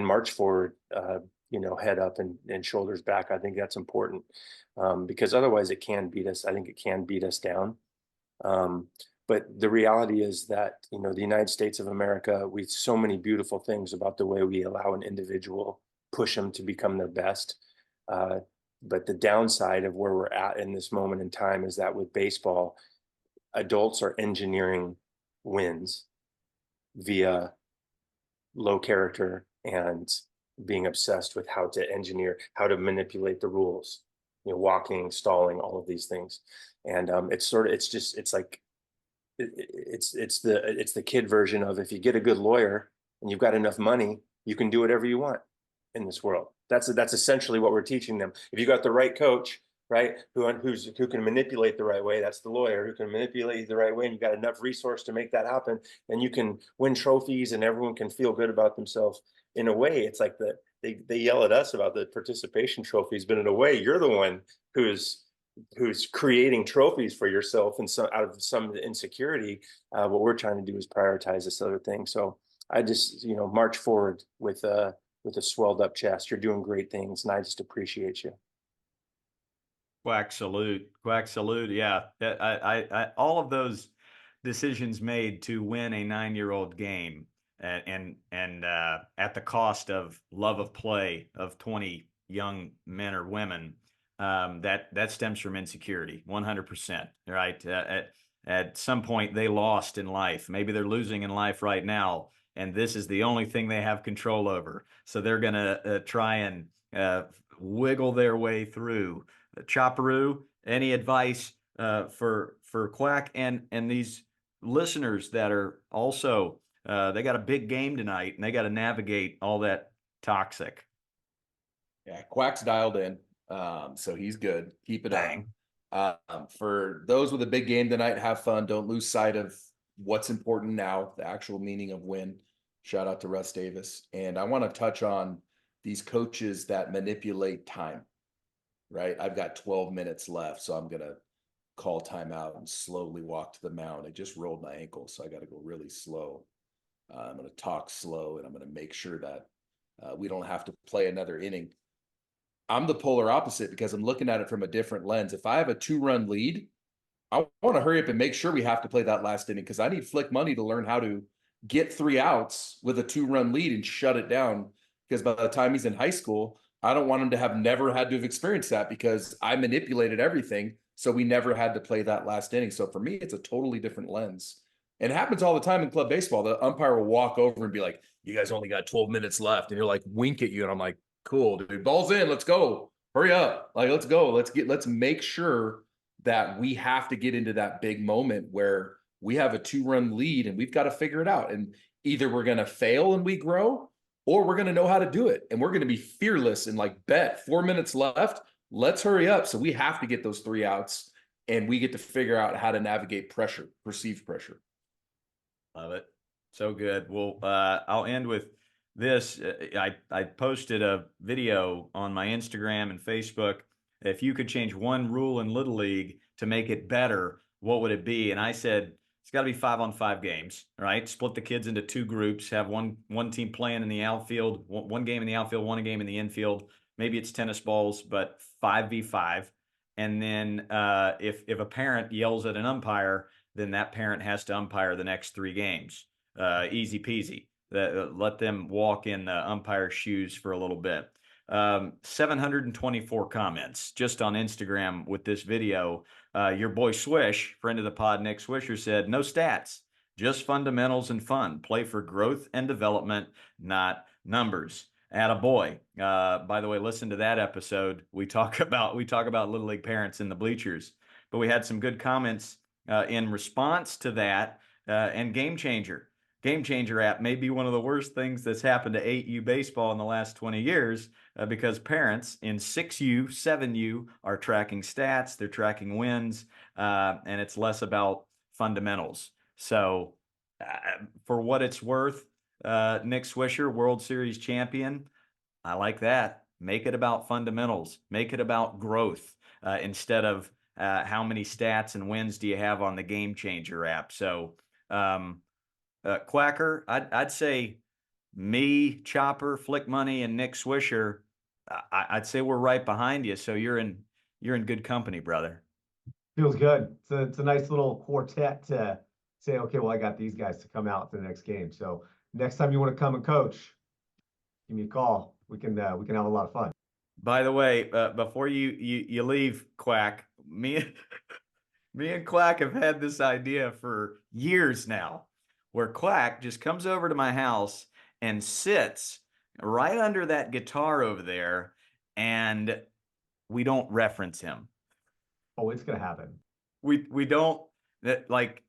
march forward, head up and shoulders back. I think that's important because otherwise it can beat us. I think it can beat us down. But the reality is that, you know, the United States of America, we so many beautiful things about the way we allow an individual, push them to become their best. Uh, but the downside of where we're at in this moment in time is that with baseball, adults are engineering wins via low character and being obsessed with how to engineer, how to manipulate the rules, you know, walking, stalling, all of these things. And it's sort of, it's just, it's like, it's the kid version of, if you get a good lawyer and you've got enough money, you can do whatever you want in this world. That's essentially what we're teaching them. If you got the right coach, right, who can manipulate the right way, that's the lawyer who can manipulate the right way, and you got enough resource to make that happen, and you can win trophies and everyone can feel good about themselves. In a way, it's like they yell at us about the participation trophies, but in a way, you're the one who's creating trophies for yourself, and so out of some insecurity, what we're trying to do is prioritize this other thing. So I just, you know, march forward with a swelled up chest. You're doing great things, and I just appreciate you. Quack salute, quack salute. Yeah, all of those decisions made to win a 9-year-old game, and at the cost of love of play of 20 young men or women, that stems from insecurity, 100%. Right? At some point, they lost in life. Maybe they're losing in life right now, and this is the only thing they have control over. So they're gonna try and wiggle their way through. Chopperoo, any advice for Quack and these listeners that are also they got a big game tonight and they got to navigate all that toxic? Yeah, Quack's dialed in, so he's good. Keep it Bang. up. For those with a big game tonight, have fun. Don't lose sight of what's important now, the actual meaning of win. Shout out to Russ Davis. And I want to touch on these coaches that manipulate time, right? I've got 12 minutes left, so I'm going to call timeout and slowly walk to the mound. I just rolled my ankle, so I got to go really slow. I'm going to talk slow, and I'm going to make sure that we don't have to play another inning. I'm the polar opposite because I'm looking at it from a different lens. If I have a 2-run lead, I want to hurry up and make sure we have to play that last inning, because I need Flick Money to learn how to get 3 outs with a 2-run lead and shut it down. Because by the time he's in high school, I don't want him to have never had to have experienced that, because I manipulated everything. So we never had to play that last inning. So for me, it's a totally different lens. And it happens all the time in club baseball. The umpire will walk over and be like, "You guys only got 12 minutes left." And you're like, wink at you. And I'm like, "Cool, dude, ball's in. Let's go. Hurry up. Like, let's go. Let's make sure that we have to get into that big moment where we have a 2-run lead and we've got to figure it out. And either we're going to fail and we grow, or we're going to know how to do it. And we're going to be fearless and like, bet 4 minutes left. Let's hurry up." So we have to get those 3 outs, and we get to figure out how to navigate pressure, perceived pressure. Love it. So good. Well, I'll end with this. I posted a video on my Instagram and Facebook. If you could change one rule in Little League to make it better, what would it be? And I said, it's got to be 5-on-5 games, right? Split the kids into 2 groups, have one team playing in the outfield, one game in the outfield, one game in the infield. Maybe it's tennis balls, but 5v5. And then if a parent yells at an umpire, then that parent has to umpire the next 3 games. Easy peasy. Let them walk in the umpire's shoes for a little bit. 724 comments just on Instagram with this video. Your boy Swish, friend of the pod, Nick Swisher, said, "No stats, just fundamentals and fun. Play for growth and development, not numbers." Attaboy. By the way, listen to that episode. We talk about Little League parents in the bleachers, but we had some good comments in response to that. And Game Changer app may be one of the worst things that's happened to 8U baseball in the last 20 years, because parents in 6U, 7U are tracking stats, they're tracking wins, and it's less about fundamentals. So for what it's worth, Nick Swisher, World Series champion, I like that. Make it about fundamentals. Make it about growth instead of how many stats and wins do you have on the Game Changer app. So Quacker, I'd say me, Chopper, Flick Money, and Nick Swisher, I'd say we're right behind you. So you're in good company, brother. Feels good. It's a nice little quartet to say, okay, well, I got these guys to come out to the next game. So next time you want to come and coach, give me a call. We can have a lot of fun. By the way, before you leave, Quack, me and Quack have had this idea for years now, where Quack just comes over to my house and sits right under that guitar over there, and we don't reference him. Oh, it's gonna happen. We don't that like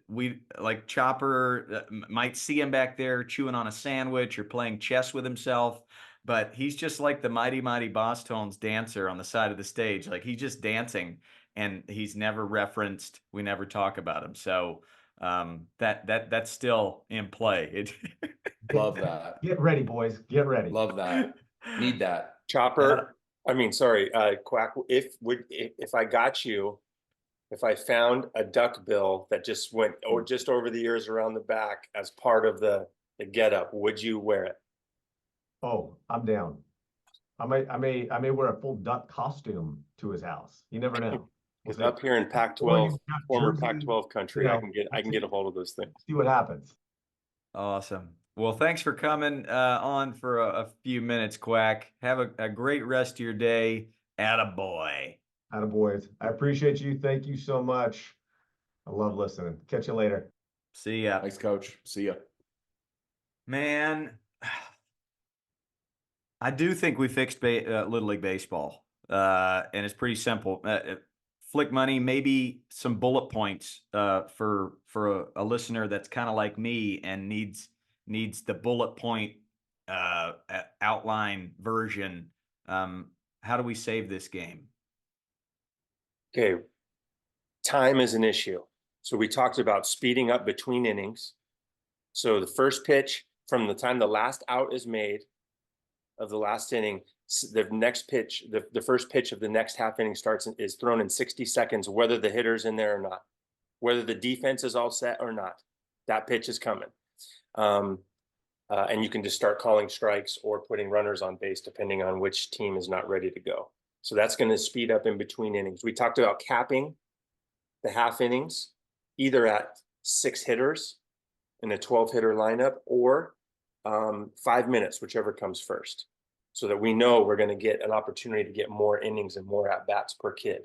we like Chopper might see him back there chewing on a sandwich or playing chess with himself, but he's just like the Mighty Mighty Boss Tones dancer on the side of the stage. Like he's just dancing, and he's never referenced. We never talk about him. So that's still in play. Love that. Get ready, boys. Get ready. Love that. Need that. Chopper, I mean, sorry, Quack, if I got you, if I found a duck bill that just went or just over the ears around the back as part of the getup, would you wear it? Oh, I'm down. I may wear a full duck costume to his house. You never know. We'll Because see. up here in Or Pac-12, you've got former Jersey, Pac-12 country, you I know, can get we'll a hold of those things. see what happens. Awesome. Well, thanks for coming on for a few minutes, Quack. Have a great rest of your day. Attaboy. Attaboys. I appreciate you. Thank you so much. I love listening. Catch you later. See ya. Thanks, Coach. See ya. Man, I do think we fixed Little League Baseball, and it's pretty simple. Flick money, maybe some bullet points for a listener that's kind of like me and needs the bullet point outline version. How do we save this game? Okay, time is an issue. So we talked about speeding up between innings. So the first pitch from the time the last out is made of the last inning, the next pitch, the first pitch of the next half inning is thrown in 60 seconds, whether the hitter's in there or not, whether the defense is all set or not. That pitch is coming. And you can just start calling strikes or putting runners on base, depending on which team is not ready to go. So that's going to speed up in between innings. We talked about capping the half innings, either at 6 hitters in a 12-hitter lineup or 5 minutes, whichever comes first, so that we know we're going to get an opportunity to get more innings and more at-bats per kid.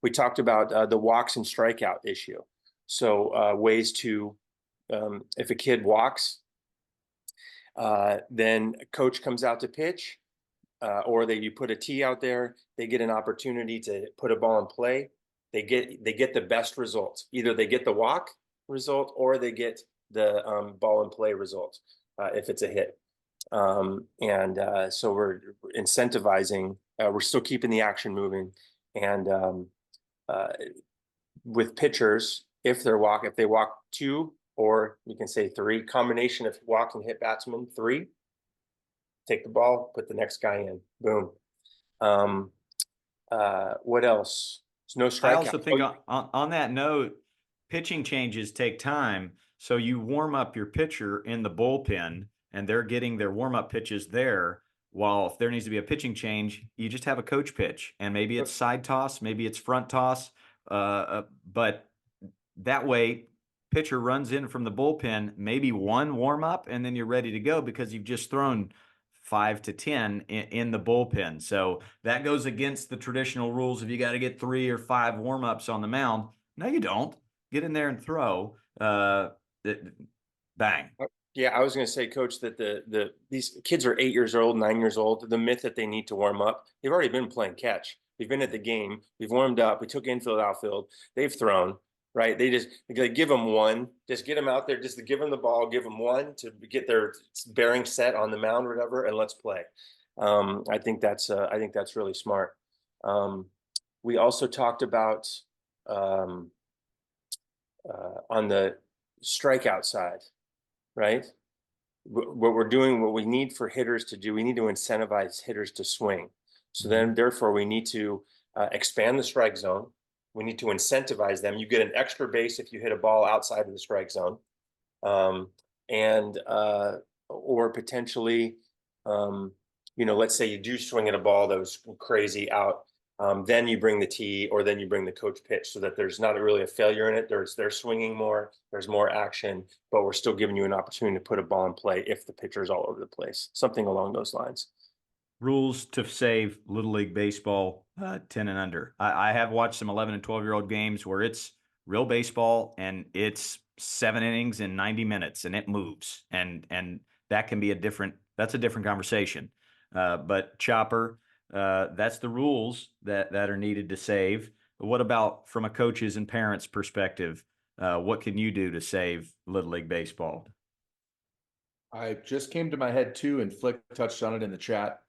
We talked about the walks and strikeout issue. So ways to, if a kid walks, then coach comes out to pitch, or you put a tee out there, they get an opportunity to put a ball in play. They get the best results. Either they get the walk result or they get the ball in play result if it's a hit. So we're incentivizing. We're still keeping the action moving, and with pitchers, if they walk 2, or you can say 3, combination of walk and hit batsman 3. Take the ball, put the next guy in. Boom. What else? There's no strikeout. I also think on that note, pitching changes take time. So you warm up your pitcher in the bullpen, and they're getting their warm-up pitches there. While if there needs to be a pitching change, you just have a coach pitch, and maybe it's side toss, maybe it's front toss. But that way, pitcher runs in from the bullpen, maybe one warm-up, and then you're ready to go because you've just thrown 5 to 10 in the bullpen. So that goes against the traditional rules if you got to get 3 or 5 warm-ups on the mound. No, you don't. Get in there and throw. Bang. Yeah, I was going to say, Coach, that these kids are 8 years old, 9 years old. The myth that they need to warm up, they've already been playing catch. They've been at the game. We've warmed up. We took infield, outfield. They've thrown, right? They give them one. Just get them out there. Just to give them the ball. Give them one to get their bearing set on the mound, or whatever, and let's play. I think that's really smart. We also talked about on the strikeout side. Right? What we're doing, what we need for hitters to do, we need to incentivize hitters to swing. So then, therefore, we need to expand the strike zone. We need to incentivize them. You get an extra base if you hit a ball outside of the strike zone, or potentially, let's say you do swing at a ball that was crazy out. Then you bring the tee, or then you bring the coach pitch, so that there's not really a failure in it. They're swinging more, there's more action, but we're still giving you an opportunity to put a ball in play if the pitcher is all over the place, something along those lines. Rules to save Little League Baseball 10 and under. I have watched some 11 and 12-year-old games where it's real baseball and it's 7 innings in 90 minutes and it moves. And that can be that's a different conversation. But Chopper, that's the rules that are needed to save. But what about from a coach's and parents' perspective? What can you do to save Little League Baseball? I just came to my head too, and Flick touched on it in the chat.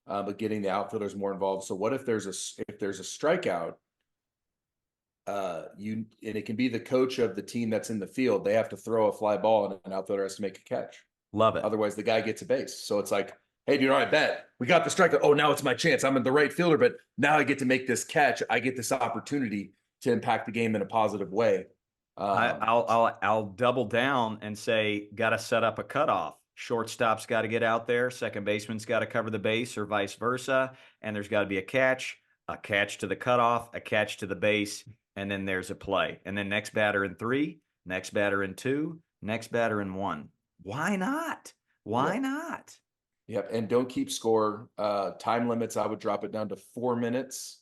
But getting the outfielders more involved. So what if there's a strikeout? And it can be the coach of the team that's in the field. They have to throw a fly ball, and an outfielder has to make a catch. Love it. Otherwise, the guy gets a base. So it's like, hey, dude, all right, bet we got the strikeout. Oh, now it's my chance. I'm in the right fielder, but now I get to make this catch. I get this opportunity to impact the game in a positive way. I'll double down and say, got to set up a cutoff. Shortstop's got to get out there. Second baseman's got to cover the base, or vice versa. And there's got to be a catch to the cutoff, a catch to the base, and then there's a play. And then next batter in 3, next batter in 2, next batter in 1. Why not? Why not? Yep. And don't keep score. Time limits, I would drop it down to 4 minutes.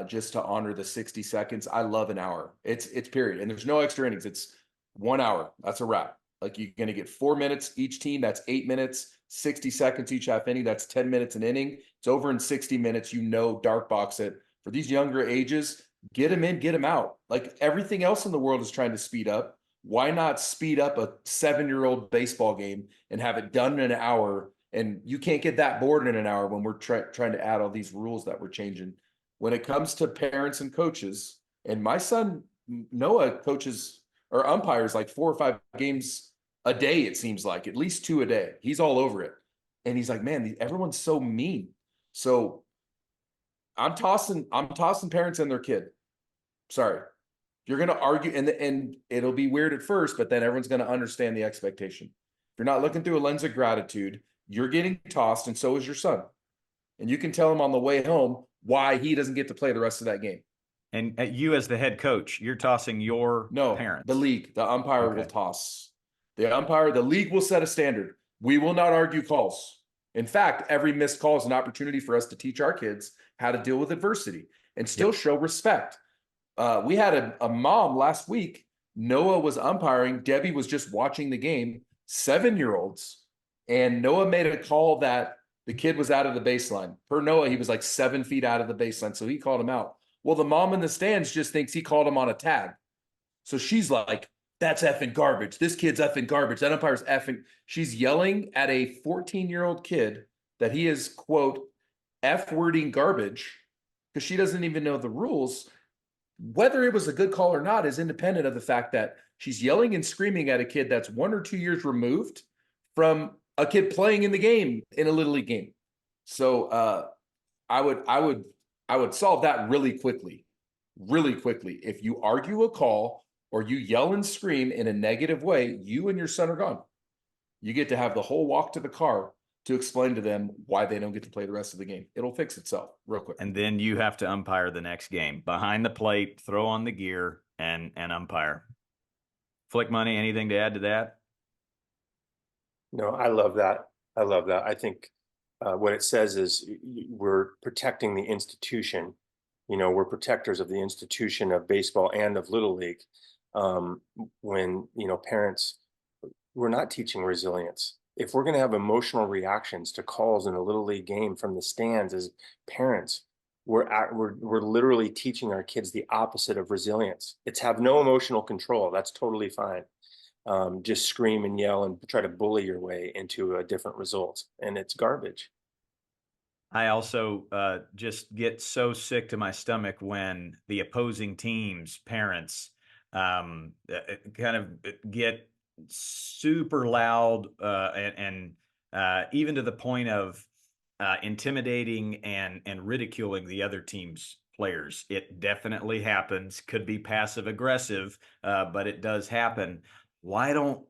Just to honor the 60 seconds. I love an hour. It's period. And there's no extra innings. It's 1 hour. That's a wrap. Like, you're going to get 4 minutes each team. That's 8 minutes, 60 seconds each half inning. That's 10 minutes an inning. It's over in 60 minutes. Dark box it. For these younger ages, get them in, get them out. Like, everything else in the world is trying to speed up. Why not speed up a 7-year-old baseball game and have it done in an hour? And you can't get that bored in an hour when we're trying to add all these rules that we're changing. When it comes to parents and coaches, and my son Noah coaches or umpires like 4 or 5 games a day, it seems like, at least 2 a day. He's all over it. And he's like, man, everyone's so mean. So I'm tossing parents and their kid. Sorry. You're going to argue, and it'll be weird at first, but then everyone's going to understand the expectation. If you're not looking through a lens of gratitude, you're getting tossed, and so is your son. And you can tell him on the way home why he doesn't get to play the rest of that game. And you, as the head coach, you're tossing your parents. The league, the umpire will toss. The league will set a standard. We will not argue calls. In fact, every missed call is an opportunity for us to teach our kids how to deal with adversity and still show respect. We had a mom last week. Noah was umpiring. Debbie was just watching the game. 7-year-olds. And Noah made a call that the kid was out of the baseline. Per Noah, he was like 7 feet out of the baseline. So he called him out. Well, the mom in the stands just thinks he called him on a tag. So she's like, that's effing garbage. This kid's effing garbage. That umpire's effing. She's yelling at a 14-year-old kid that he is, quote, F-wording garbage, because she doesn't even know the rules. Whether it was a good call or not is independent of the fact that she's yelling and screaming at a kid that's 1 or 2 years removed from a kid playing in the game, in a Little League game. So I would solve that really quickly. If you argue a call or you yell and scream in a negative way, you and your son are gone. You get to have the whole walk to the car to explain to them why they don't get to play the rest of the game. It'll fix itself real quick. And then you have to umpire the next game. Behind the plate, throw on the gear, and umpire. Flick Money, anything to add to that? No, I love that. I think what it says is we're protecting the institution. We're protectors of the institution of baseball and of Little League. When, parents, we're not teaching resilience. If we're going to have emotional reactions to calls in a Little League game from the stands as parents, we're literally teaching our kids the opposite of resilience. It's have no emotional control. That's totally fine. Just scream and yell and try to bully your way into a different result, and it's garbage. I also just get so sick to my stomach when the opposing team's parents kind of get super loud and even to the point of intimidating and ridiculing the other team's players. It definitely happens. Could be passive aggressive, but it does happen. Why don't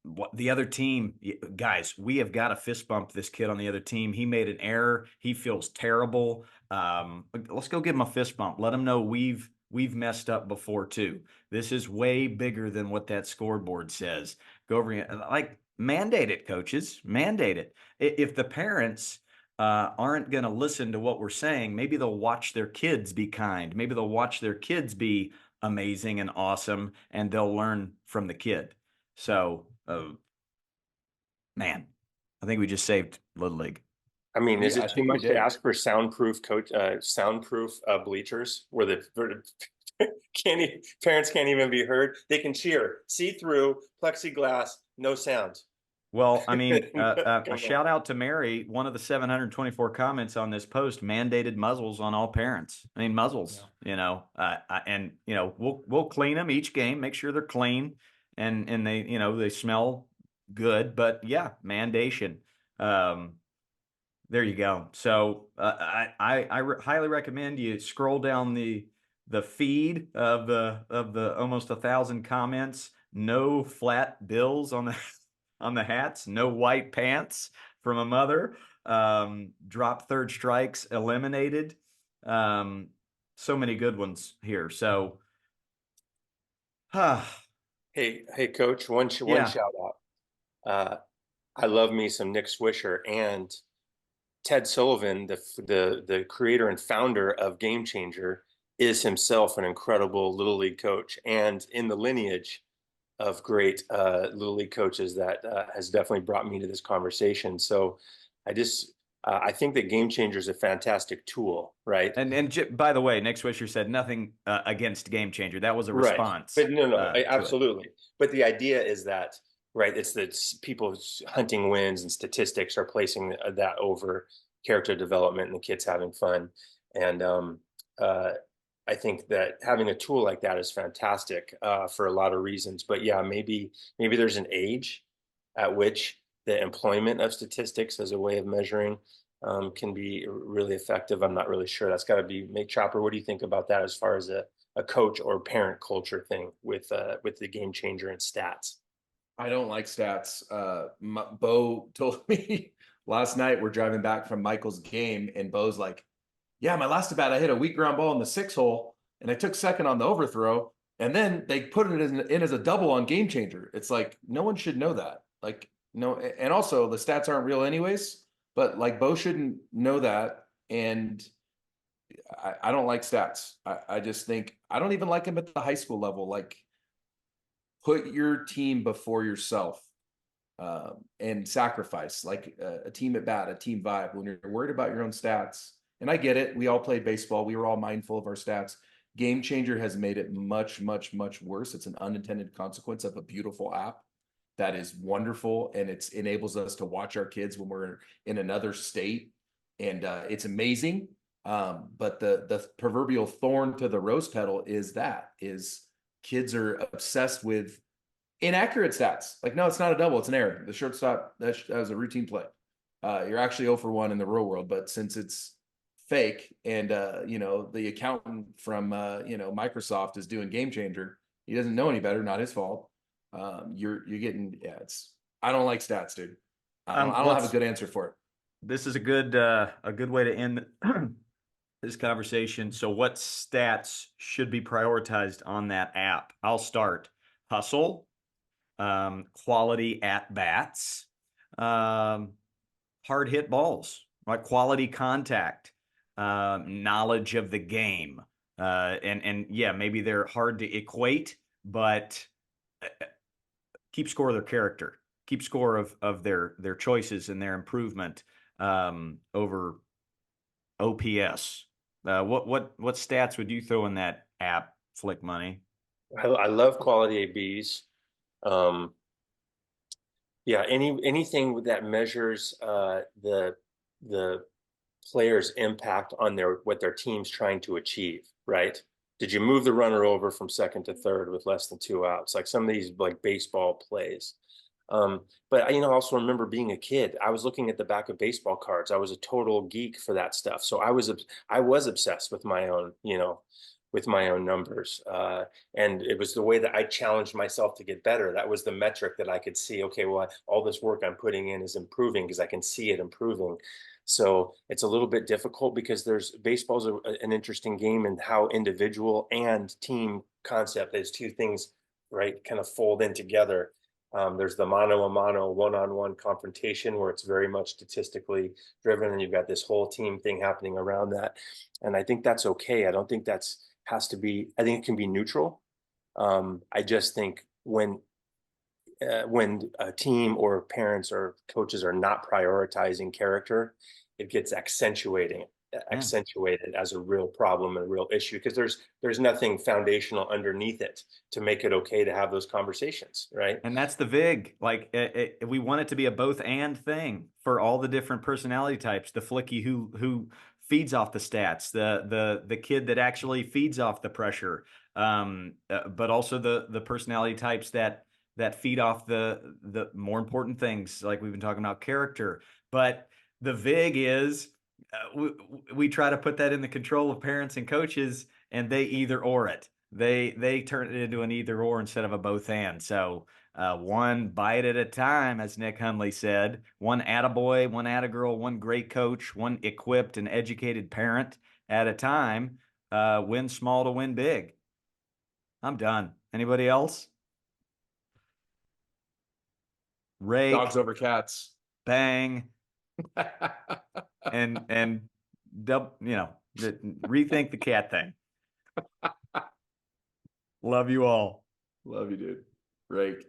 what the other team, guys, we have got to fist bump this kid on the other team. He made an error. He feels terrible. Let's go give him a fist bump. Let him know we've messed up before too. This is way bigger than what that scoreboard says. Go over here, like mandate it, coaches. Mandate it. If the parents aren't going to listen to what we're saying, maybe they'll watch their kids be kind. Maybe they'll watch their kids be amazing and awesome, and they'll learn from the kid. So, man, I think we just saved Little League. I mean, is Yeah, I it too think we much to did. ask for soundproof bleachers where the parents can't even be heard? They can cheer, see through plexiglass, no sound. Well, I mean, a Come on. shout out to Mary. One of the 724 comments on this post mandated muzzles on all parents. I mean, muzzles. You know, and you know, we'll clean them each game, make sure they're clean, and they, you know, they smell good. But yeah, mandation. There you go. So I highly recommend you scroll down the feed of the almost 1,000 comments. No flat bills on the on the hats. No white pants from a mother. Drop third strikes eliminated. So many good ones here. So, Hey, coach, one yeah. shout out. I love me some Nick Swisher, and Ted Sullivan, the creator and founder of Game Changer, is himself an incredible Little League coach, and in the lineage of great Little League coaches that has definitely brought me to this conversation. So I think that Game Changer is a fantastic tool, right? And by the way, Nick Swisher said nothing against Game Changer. That was a Right. response. But no, to it. absolutely. But the idea is that, right, it's that people hunting wins and statistics are placing that over character development and the kids having fun. And I think that having a tool like that is fantastic for a lot of reasons. But yeah, maybe there's an age at which the employment of statistics as a way of measuring can be really effective. I'm not really sure. That's got to be Chopper. What do you think about that as far as a coach or parent culture thing with the Game Changer and stats? I don't like stats. Bo told me last night we're driving back from Michael's game, and Bo's like, "Yeah, my last at bat, I hit a weak ground ball in the 6 hole, and I took second on the overthrow, and then they put it in as a double on Game Changer." It's like no one should know that. Like no, and also the stats aren't real anyways. But like Bo shouldn't know that, and I don't like stats. I just think I don't even like them at the high school level. Like, put your team before yourself, and sacrifice like a team at bat, a team vibe. When you're worried about your own stats, and I get it, we all played baseball. We were all mindful of our stats. Game Changer has made it much, much, much worse. It's an unintended consequence of a beautiful app that is wonderful, and it enables us to watch our kids when we're in another state, and it's amazing. But the proverbial thorn to the rose petal is kids are obsessed with inaccurate stats. Like, no, it's not a double, it's an error. The shortstop, that was a routine play. You're actually 0 for 1 in the real world, but since it's fake, and the accountant from Microsoft is doing Game Changer, he doesn't know any better, not his fault. You're getting, I don't like stats, dude. I don't have a good answer for it. This is a good way to end this conversation. So what stats should be prioritized on that app? I'll start. Hustle, quality at bats, hard hit balls, right? Quality contact, knowledge of the game. And yeah, maybe they're hard to equate, but keep score of their character, keep score of their choices and their improvement over OPS. What stats would you throw in that app, Flick Money? I love quality ABs. Yeah, anything that measures the player's impact on what their team's trying to achieve, right? Did you move the runner over from second to third with less than 2 outs? Like some of these like baseball plays. But I also remember being a kid, I was looking at the back of baseball cards. I was a total geek for that stuff. So I was obsessed with my own, with my own numbers. And it was the way that I challenged myself to get better. That was the metric that I could see, okay, well, all this work I'm putting in is improving because I can see it improving. So it's a little bit difficult because baseball's an interesting game and how individual and team concept, those two things, right, kind of fold in together. There's the mano a mano, one-on-one confrontation where it's very much statistically driven, and you've got this whole team thing happening around that. And I think that's okay. I don't think that's has to be. I think it can be neutral. I just think when a team or parents or coaches are not prioritizing character, it gets accentuated as a real problem and a real issue because there's nothing foundational underneath it to make it okay to have those conversations, right? And that's the VIG. Like we want it to be a both and thing for all the different personality types. The flicky who feeds off the stats, the kid that actually feeds off the pressure, but also the personality types that feed off the more important things, like we've been talking about character. But the VIG is we try to put that in the control of parents and coaches, and they either or it. They turn it into an either or instead of a both and. So one bite at a time, as Nick Hundley said. One attaboy, one attagirl, one great coach, one equipped and educated parent at a time. Win small to win big. I'm done. Anybody else? Rake, Dogs over cats. bang, and rethink the cat thing. Love you all. Love you, dude. Rake.